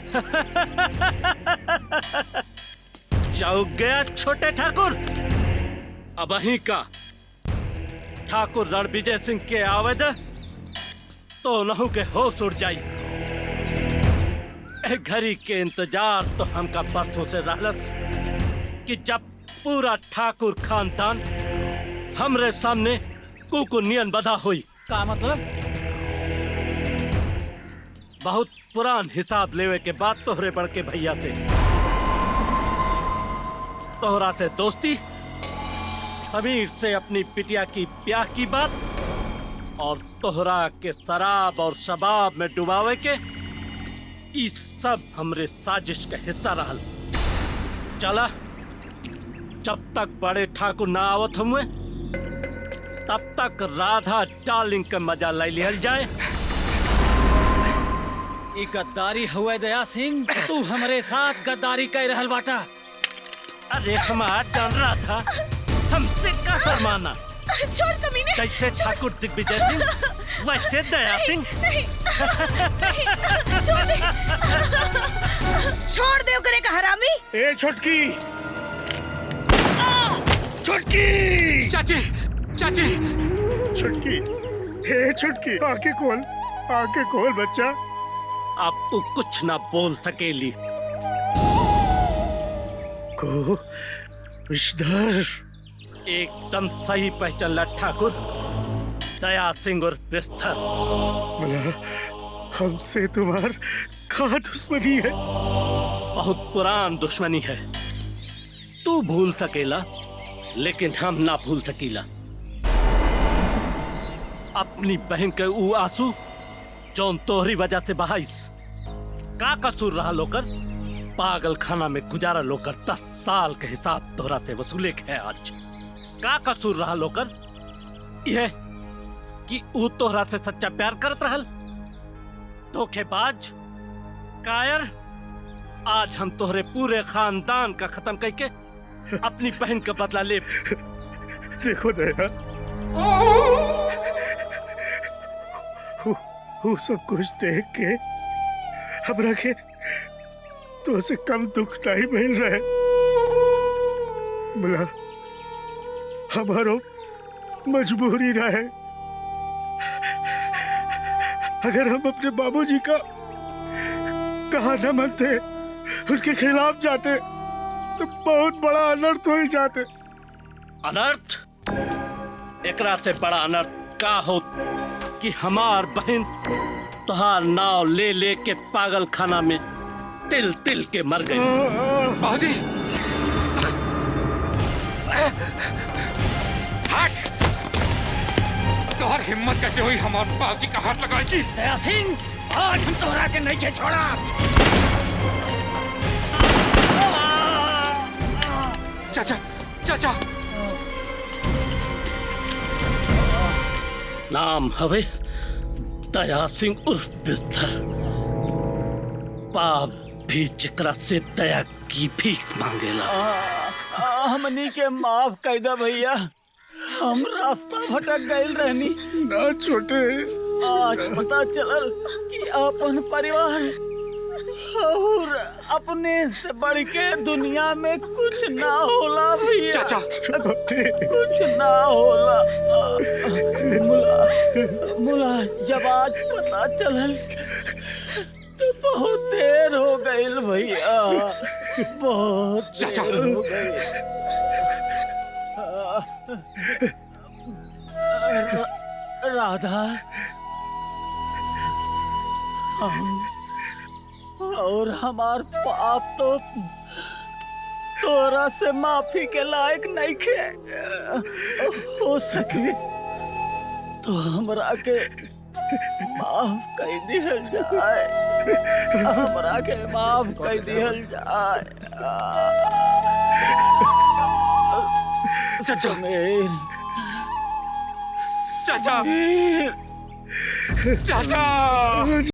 चौक गया छोटे ठाकुर। अब अहीं का ठाकुर रणविजय सिंह के आवेद तो नहु के होश उड़ जाई। घड़ी के इंतजार तो हमका बरसों से रहलस कि जब पूरा ठाकुर खानदान हमरे सामने कुकुनियन बधा हुई। का मतलब? बहुत पुरान हिसाब लेवे के बाद तोहरे बड़के भैया से तोहरा से दोस्ती, समीर से अपनी बिटिया की ब्याह की बात और तोहरा के शराब और शबाब में डुबावे के, इस सब हमरे साजिश का हिस्सा रहल। चला, जब तक बड़े ठाकुर ना आवत हुए तब तक राधा डार्लिंग के मजा ले लिया जाए। ये गद्दारी हुए दया सिंह, तू हमरे साथ गद्दारी कर रहल बाटा। अरे हमारा जान रहा था हमसे का शर्माना। छोड़ कमीने। कैसे ठाकुर दिग्विजय सिंह वैसे दया सिंह। छोड़ दे करे का हरामी। ए छुटकी, छुटकी, चाची, छुटकी, हे छुटकी, आंखें खोल बच्चा। अब तू कुछ ना बोल सकेली। को विषधर एकदम सही पहचान ठाकुर दया सिंह और बिस्तर। मला हमसे तुम्हार का दुश्मनी है? बहुत पुरान दुश्मनी है। तू भूल सकेला लेकिन हम ना भूल सकीला। अपनी बहन के ऊ आंसू जौन तोहरी वजह से बहाइस। का कसूर रहा लोकर? पागल खाना में गुजारा लोकर 10 साल के हिसाब तोहरा से वसूले के है आज। का कसूर रहा लोकर? यह कि ऊ तोहरा से सच्चा प्यार करत रहल। धोखेबाज, कायर। आज हम तोहरे पूरे खानदान का खत्म करके अपनी बहन का बदला ले। देखो दया, वो सब कुछ देख के हमरा के तो से कम दुख नहीं मिल रहा है। मला हमारो मजबूरी रहे। अगर हम अपने बाबूजी का कहा न मानते, उनके खिलाफ जाते तो बहुत बड़ा अनर्थ हो ही जाते। अनर्थ? एकरा से बड़ा अनर्थ का हो कि हमार बहन तुहार नाव ले ले के पागल खाना में तिल तिल के मर गई। बाबूजी, हट! तोहर हिम्मत कैसे हुई हमारे बाबूजी का हाथ लगाई की? दया सिंह, आज हम तोहरा के नहीं के छोड़ा। चाचा, नाम हवे दया सिंह उर्फ बिस्तर। पाप भी जकरा से दया की भीख मांगेला। हमनी के माफ कर दे भैया, हम रास्ता भटक गइल रहनी। ना छोटे, आज पता चलल कि अपन परिवार और अपने से बढ़ के दुनिया में कुछ ना होला भैया। चाचा कुछ ना होला। मुला जब आज पता चलल तो बहुत देर हो गई भैया, बहुत चाचा। देर हो गई। राधा, हम और हमार पाप तो तोरा से माफी के लायक नहीं खे। हो सके तो हमरा के माफ कर दिहल जाए, हमरा के माफ कर दिहल जाए। चाचा चाचा चाचा